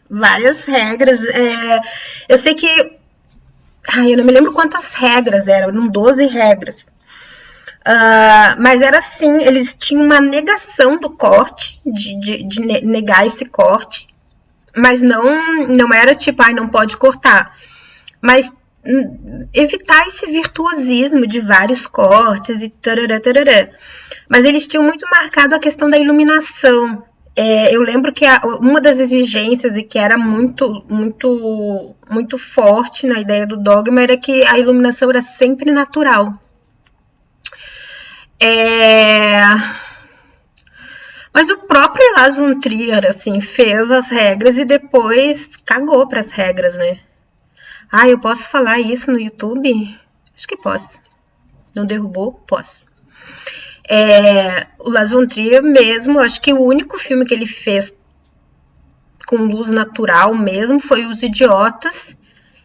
Eu sei que... eu não me lembro quantas regras eram 12 regras. Mas era assim, eles tinham uma negação do corte, de negar esse corte, mas não era tipo, não pode cortar, mas evitar esse virtuosismo de vários cortes e tarará, tarará. Mas eles tinham muito marcado a questão da iluminação. Eu lembro que uma das exigências, e que era muito, muito, muito forte na ideia do Dogma, era que a iluminação era sempre natural. Mas o próprio Lars von Trier, assim, fez as regras e depois cagou para as regras, né? Eu posso falar isso no YouTube? Acho que posso. Não derrubou? Posso. O Lars von Trier mesmo, acho que o único filme que ele fez com luz natural mesmo foi Os Idiotas.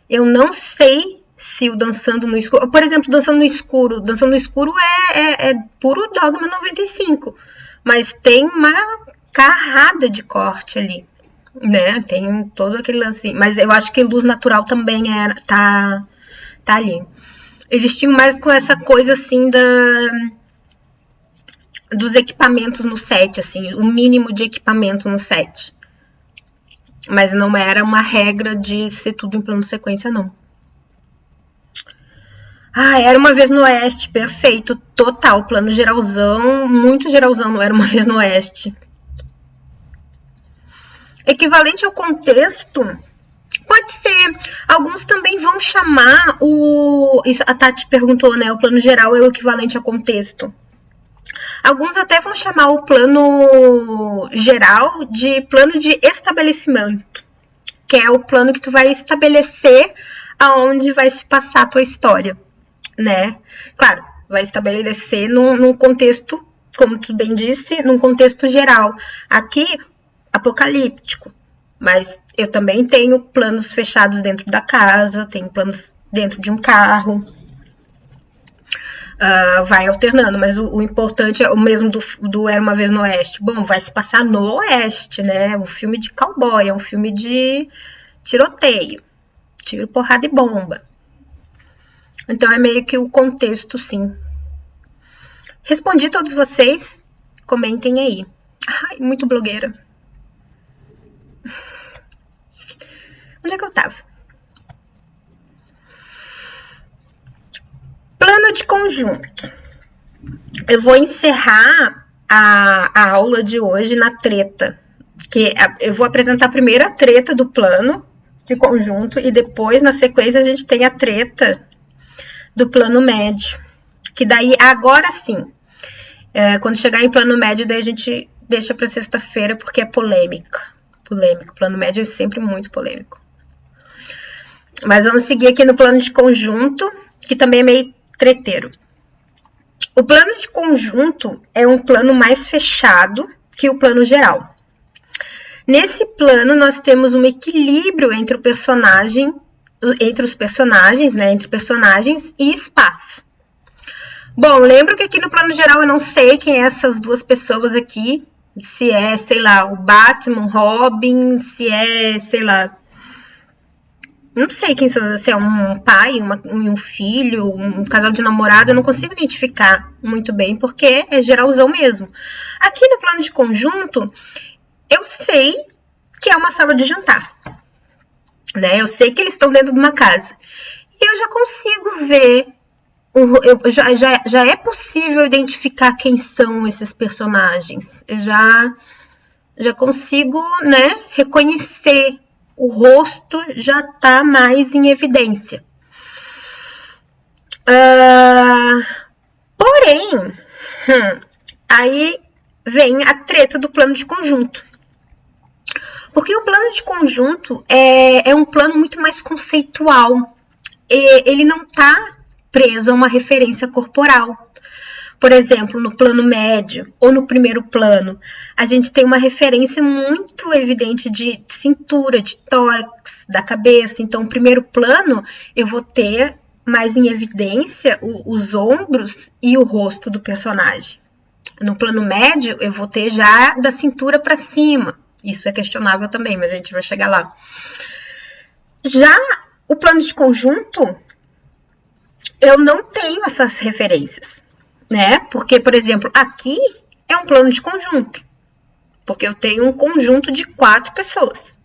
Eu não sei se o Dançando no Escuro... Por exemplo, Dançando no Escuro. Dançando no Escuro é puro Dogma 95. Mas tem uma carrada de corte ali, né? Tem todo aquele lance. Mas eu acho que luz natural também tá ali. Eles tinham mais com essa coisa, assim, dos equipamentos no set, assim. O mínimo de equipamento no set. Mas não era uma regra de ser tudo em plano sequência, não. Era Uma Vez no Oeste, perfeito, total, plano geralzão, muito geralzão, não Era Uma Vez no Oeste. Equivalente ao contexto, pode ser. Alguns também vão chamar a Tati perguntou, né? O plano geral é o equivalente ao contexto. Alguns até vão chamar o plano geral de plano de estabelecimento, que é o plano que tu vai estabelecer aonde vai se passar a tua história, né? Claro, vai estabelecer num contexto, como tu bem disse, num contexto geral. Aqui, apocalíptico, mas eu também tenho planos fechados dentro da casa, tenho planos dentro de um carro. Vai alternando, mas o importante é o mesmo do Era Uma Vez no Oeste. Bom, vai se passar no Oeste, né? Um filme de cowboy, é um filme de tiroteio, tiro, porrada e bomba. Então, é meio que o contexto, sim. Respondi todos vocês? Comentem aí. Ai, muito blogueira. Onde é que eu tava? Plano de conjunto. Eu vou encerrar a aula de hoje na treta. Que eu vou apresentar primeiro a treta do plano de conjunto e depois, na sequência, a gente tem a treta do plano médio. Que daí, agora sim, quando chegar em plano médio, daí a gente deixa para sexta-feira, porque é polêmico. Plano médio é sempre muito polêmico. Mas vamos seguir aqui no plano de conjunto, que também é meio treteiro. O plano de conjunto é um plano mais fechado que o plano geral. Nesse plano, nós temos um equilíbrio entre os personagens, né, entre personagens e espaço. Bom, lembro que aqui no plano geral eu não sei quem é essas duas pessoas aqui, se é, sei lá, o Batman, Robin, se é, sei lá, não sei quem são, se é um pai, um filho, um casal de namorado, eu não consigo identificar muito bem, porque é geralzão mesmo. Aqui no plano de conjunto, eu sei que é uma sala de jantar, né? Eu sei que eles estão dentro de uma casa. E eu já consigo ver, já é possível identificar quem são esses personagens. Eu já consigo, né, reconhecer. O rosto já está mais em evidência. Porém, aí vem a treta do plano de conjunto. Porque o plano de conjunto é um plano muito mais conceitual. Ele não está preso a uma referência corporal. Por exemplo, no plano médio ou no primeiro plano, a gente tem uma referência muito evidente de cintura, de tórax, da cabeça. Então, no primeiro plano, eu vou ter mais em evidência os ombros e o rosto do personagem. No plano médio, eu vou ter já da cintura para cima. Isso é questionável também, mas a gente vai chegar lá. Já o plano de conjunto, eu não tenho essas referências. Né? Porque, por exemplo, aqui é um plano de conjunto. Porque eu tenho um conjunto de 4 pessoas.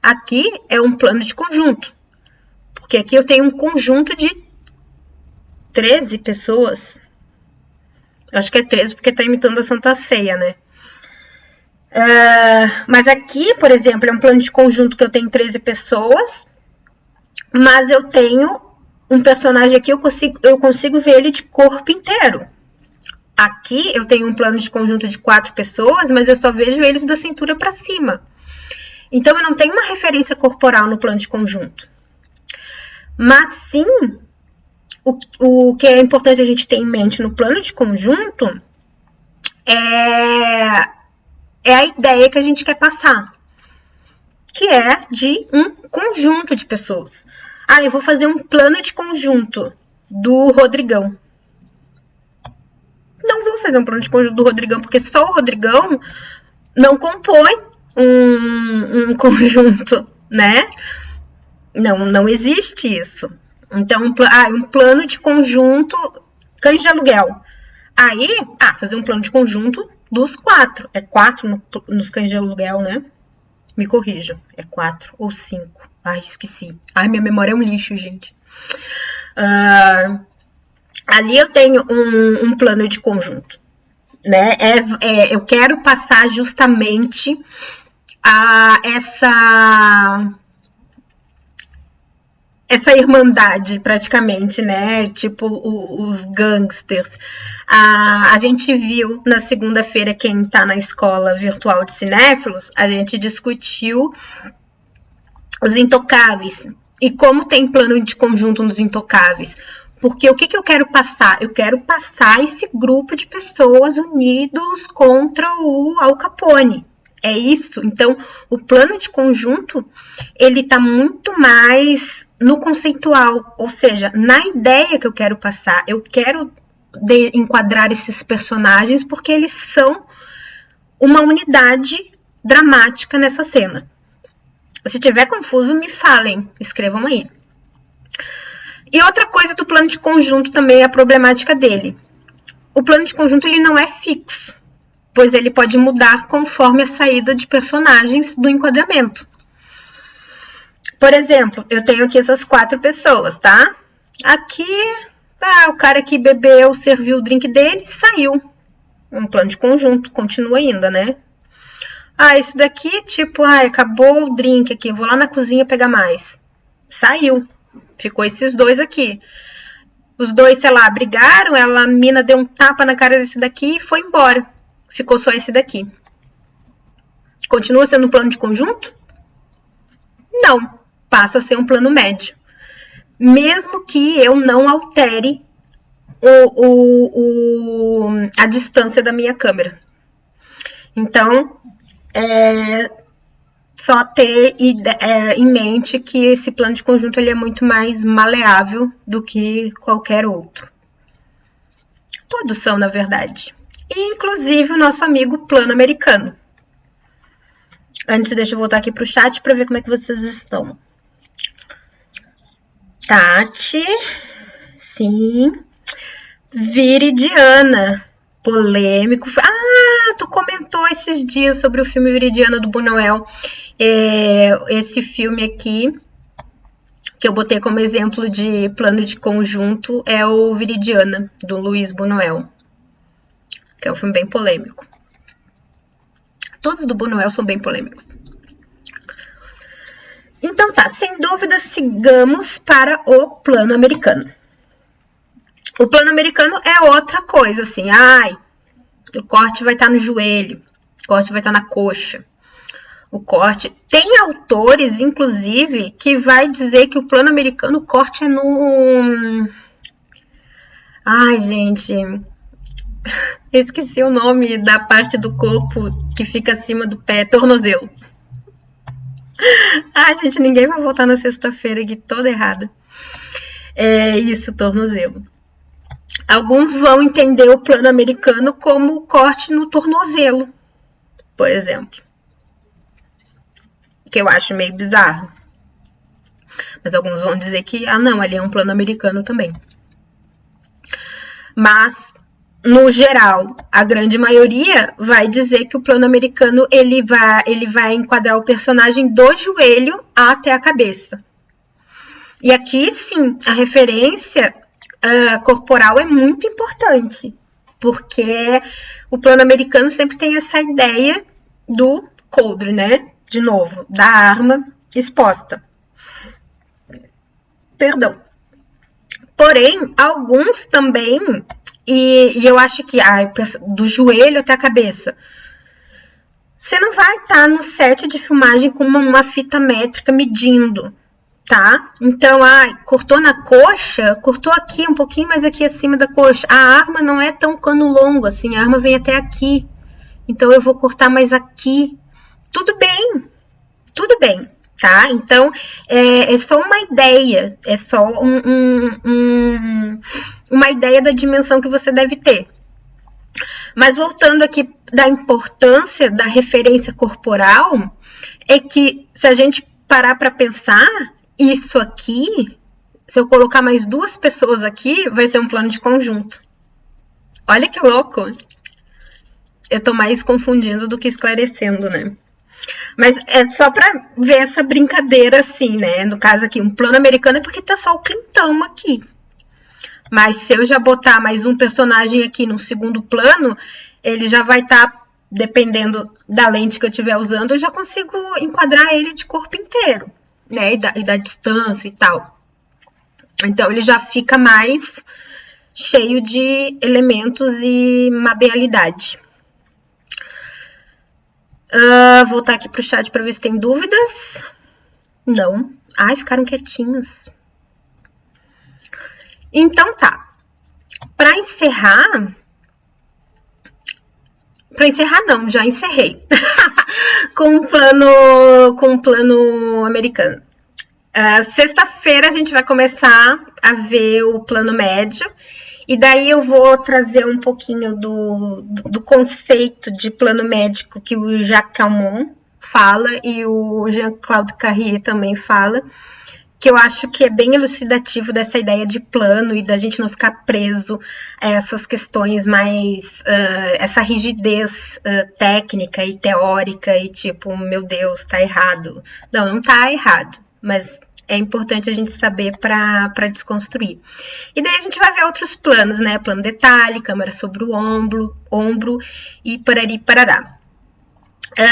Aqui é um plano de conjunto. Porque aqui eu tenho um conjunto de 13 pessoas. Acho que é 13 porque está imitando a Santa Ceia, né? Mas aqui, por exemplo, é um plano de conjunto que eu tenho 13 pessoas. Mas eu tenho um personagem aqui, eu consigo ver ele de corpo inteiro. Aqui eu tenho um plano de conjunto de 4 pessoas, mas eu só vejo eles da cintura para cima. Então, eu não tenho uma referência corporal no plano de conjunto. Mas sim, o que é importante a gente ter em mente no plano de conjunto é a ideia que a gente quer passar, que é de um conjunto de pessoas. Eu vou fazer um plano de conjunto do Rodrigão. Não vou fazer um plano de conjunto do Rodrigão, porque só o Rodrigão não compõe um conjunto, né? Não existe isso. Então, um plano de conjunto, cães de aluguel. Aí, fazer um plano de conjunto dos 4. É 4 nos cães de aluguel, né? Me corrijam, é 4 ou 5. Esqueci. Minha memória é um lixo, gente. Ali eu tenho um plano de conjunto, né? Eu quero passar justamente essa irmandade, praticamente, né? Tipo os gangsters. A gente viu na segunda-feira, quem está na escola virtual de cinéfilos, a gente discutiu os intocáveis. E como tem plano de conjunto nos intocáveis? Porque o que eu quero passar? Eu quero passar esse grupo de pessoas unidos contra o Al Capone. É isso. Então, o plano de conjunto, ele tá muito mais no conceitual, ou seja, na ideia que eu quero passar. Eu quero enquadrar esses personagens porque eles são uma unidade dramática nessa cena. Se tiver confuso, me falem, escrevam aí. E outra coisa do plano de conjunto também é a problemática dele. O plano de conjunto ele não é fixo, pois ele pode mudar conforme a saída de personagens do enquadramento. Por exemplo, eu tenho aqui essas 4 pessoas, tá? Aqui, o cara que bebeu, serviu o drink dele, saiu. Um plano de conjunto, continua ainda, né? Esse daqui, tipo, acabou o drink aqui, vou lá na cozinha pegar mais. Saiu. Ficou esses 2 aqui. Os 2, sei lá, brigaram, a mina deu um tapa na cara desse daqui e foi embora. Ficou só esse daqui. Continua sendo um plano de conjunto? Não. Passa a ser um plano médio. Mesmo que eu não altere a distância da minha câmera. Então, só ter em mente que esse plano de conjunto ele é muito mais maleável do que qualquer outro. Todos são, na verdade. E, inclusive, o nosso amigo plano americano. Antes, deixa eu voltar aqui para o chat para ver como é que vocês estão. Tati, sim. Viridiana, polêmico. Tu comentou esses dias sobre o filme Viridiana do Buñuel. Esse filme aqui, que eu botei como exemplo de plano de conjunto, é o Viridiana, do Luiz Buñuel, que é um filme bem polêmico. Todos do Buñuel são bem polêmicos. Então tá, sem dúvida, sigamos para o plano americano. O plano americano é outra coisa, assim, o corte vai estar no joelho, o corte vai estar na coxa. O corte, tem autores, inclusive, que vai dizer que o plano americano, o corte é no... gente, eu esqueci o nome da parte do corpo que fica acima do pé, tornozelo. Gente, ninguém vai voltar na sexta-feira aqui toda errada. É isso, tornozelo. Alguns vão entender o plano americano como o corte no tornozelo, por exemplo. Que eu acho meio bizarro. Mas alguns vão dizer que, não, ali é um plano americano também. Mas, no geral, a grande maioria vai dizer que o plano americano ele vai enquadrar o personagem do joelho até a cabeça. E aqui, sim, a referência corporal é muito importante, porque o plano americano sempre tem essa ideia do coldre, né? De novo, da arma exposta. Perdão. Porém, alguns também, e eu acho que do joelho até a cabeça, você não vai estar no set de filmagem com uma fita métrica medindo, tá? Então, cortou na coxa, cortou aqui um pouquinho mais aqui acima da coxa. A arma não é tão cano longo assim, a arma vem até aqui. Então, eu vou cortar mais aqui. Tudo bem, tá? Então, é só uma ideia, é só uma ideia da dimensão que você deve ter. Mas voltando aqui da importância da referência corporal, é que se a gente parar para pensar, isso aqui, se eu colocar mais 2 pessoas aqui, vai ser um plano de conjunto. Olha que louco! Eu tô mais confundindo do que esclarecendo, né? Mas é só pra ver essa brincadeira assim, né? No caso aqui, um plano americano é porque tá só o Clintão aqui. Mas se eu já botar mais um personagem aqui no segundo plano, ele já vai estar, dependendo da lente que eu estiver usando, eu já consigo enquadrar ele de corpo inteiro, né? E da distância e tal. Então, ele já fica mais cheio de elementos e mabealidade. Voltar aqui pro chat para ver se tem dúvidas. Não. Ficaram quietinhos. Então tá. Para encerrar não, já encerrei. com um plano americano. Sexta-feira a gente vai começar a ver o plano médio. E daí eu vou trazer um pouquinho do conceito de plano médico que o Jacques Calmont fala e o Jean-Claude Carrier também fala, que eu acho que é bem elucidativo dessa ideia de plano e da gente não ficar preso a essas questões mais, essa rigidez técnica e teórica e tipo, meu Deus, tá errado. Não, não tá errado, mas é importante a gente saber para desconstruir. E daí a gente vai ver outros planos, né? Plano detalhe, câmera sobre o ombro e parari parará.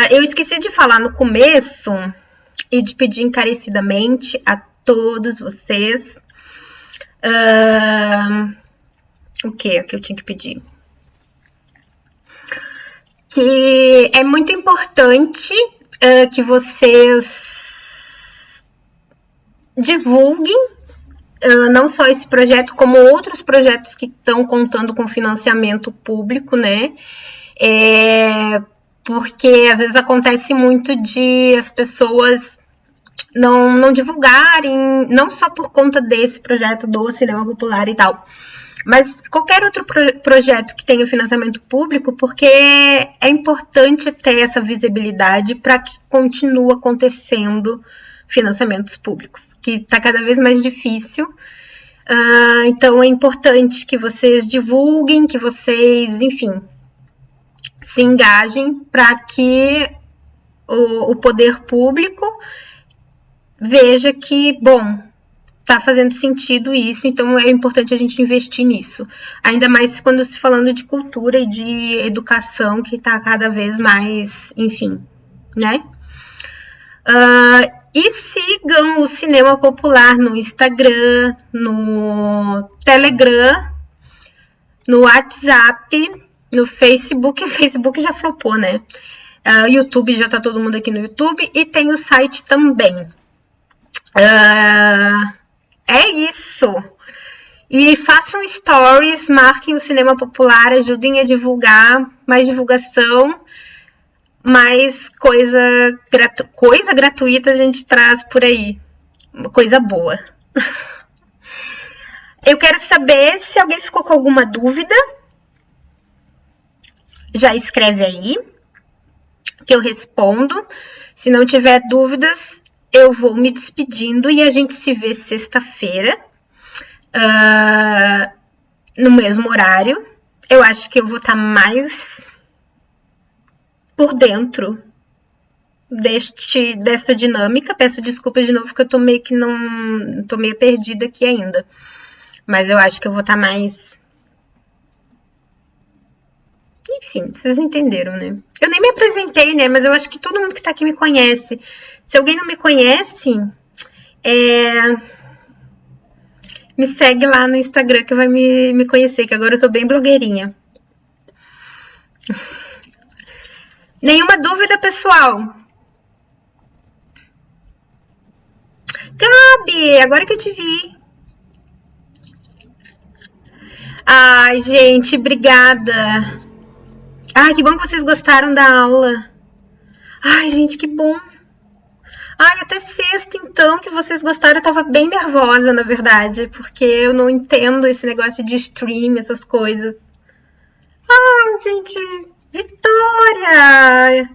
Eu esqueci de falar no começo e de pedir encarecidamente a todos vocês o que eu tinha que pedir? Que é muito importante que vocês divulguem não só esse projeto, como outros projetos que estão contando com financiamento público, né? Porque às vezes acontece muito de as pessoas não divulgarem, não só por conta desse projeto do cinema popular e tal, mas qualquer outro projeto que tenha financiamento público, porque é importante ter essa visibilidade para que continue acontecendo financiamentos públicos, que está cada vez mais difícil. Então é importante que vocês divulguem, que vocês, enfim, se engajem para que o poder público veja que, bom, tá fazendo sentido isso, então é importante a gente investir nisso. Ainda mais quando se falando de cultura e de educação, que tá cada vez mais, enfim, né? E sigam o Cinema Popular no Instagram, no Telegram, no WhatsApp, no Facebook. O Facebook já flopou, né? YouTube, já tá todo mundo aqui no YouTube. E tem o site também. É isso. E façam stories, marquem o Cinema Popular, ajudem a divulgar, mais divulgação. Mais coisa gratuita a gente traz por aí. Coisa boa. Eu quero saber se alguém ficou com alguma dúvida. Já escreve aí, que eu respondo. Se não tiver dúvidas, eu vou me despedindo e a gente se vê sexta-feira, no mesmo horário. Eu acho que eu vou estar mais por dentro dessa dinâmica. Peço desculpas de novo que eu tô meio que tô meio perdida aqui ainda. Mas eu acho que eu vou estar mais... Enfim, vocês entenderam, né? Eu nem me apresentei, né? Mas eu acho que todo mundo que tá aqui me conhece. Se alguém não me conhece, me segue lá no Instagram que vai me conhecer, que agora eu tô bem blogueirinha. Nenhuma dúvida, pessoal? Gabi, agora que eu te vi. Ai, gente, obrigada. Ai, que bom que vocês gostaram da aula. Ai, gente, que bom. Ai, até sexta, então, que vocês gostaram. Eu tava bem nervosa, na verdade, porque eu não entendo esse negócio de stream, essas coisas. Ai, gente, Vitória!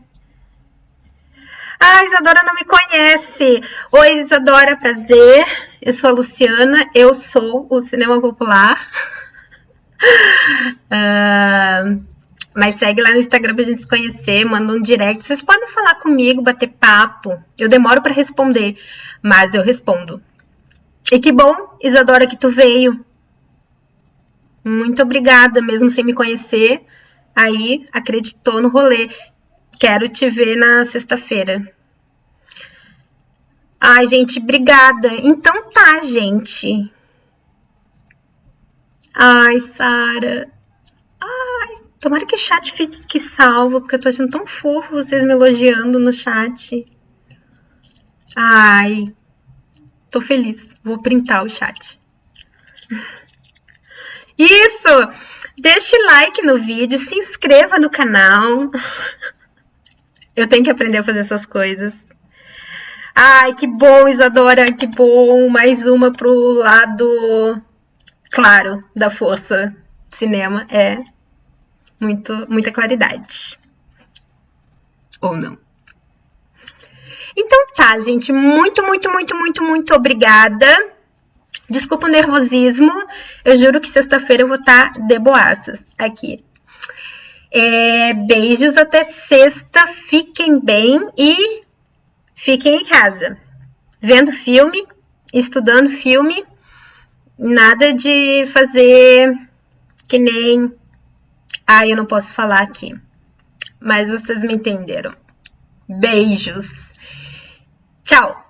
Ah, Isadora não me conhece. Oi, Isadora, prazer. Eu sou a Luciana, eu sou o Cinema Popular. Mas segue lá no Instagram pra gente se conhecer, manda um direct. Vocês podem falar comigo, bater papo. Eu demoro pra responder, mas eu respondo. E que bom, Isadora, que tu veio. Muito obrigada, mesmo sem me conhecer. Aí, acreditou no rolê. Quero te ver na sexta-feira. Ai, gente, obrigada. Então tá, gente. Ai, Sara. Ai, tomara que o chat fique salvo, porque eu tô achando tão fofo vocês me elogiando no chat. Ai, tô feliz. Vou printar o chat. Isso! Deixe like no vídeo, se inscreva no canal. Eu tenho que aprender a fazer essas coisas. Ai, que bom, Isadora, que bom. Mais uma pro lado, claro, da força. Cinema é muita claridade. Ou não. Então tá, gente, muito obrigada. Desculpa o nervosismo, eu juro que sexta-feira eu vou estar de boaças aqui. Beijos, até sexta, fiquem bem e fiquem em casa, vendo filme, estudando filme, nada de fazer que nem... eu não posso falar aqui, mas vocês me entenderam. Beijos, tchau!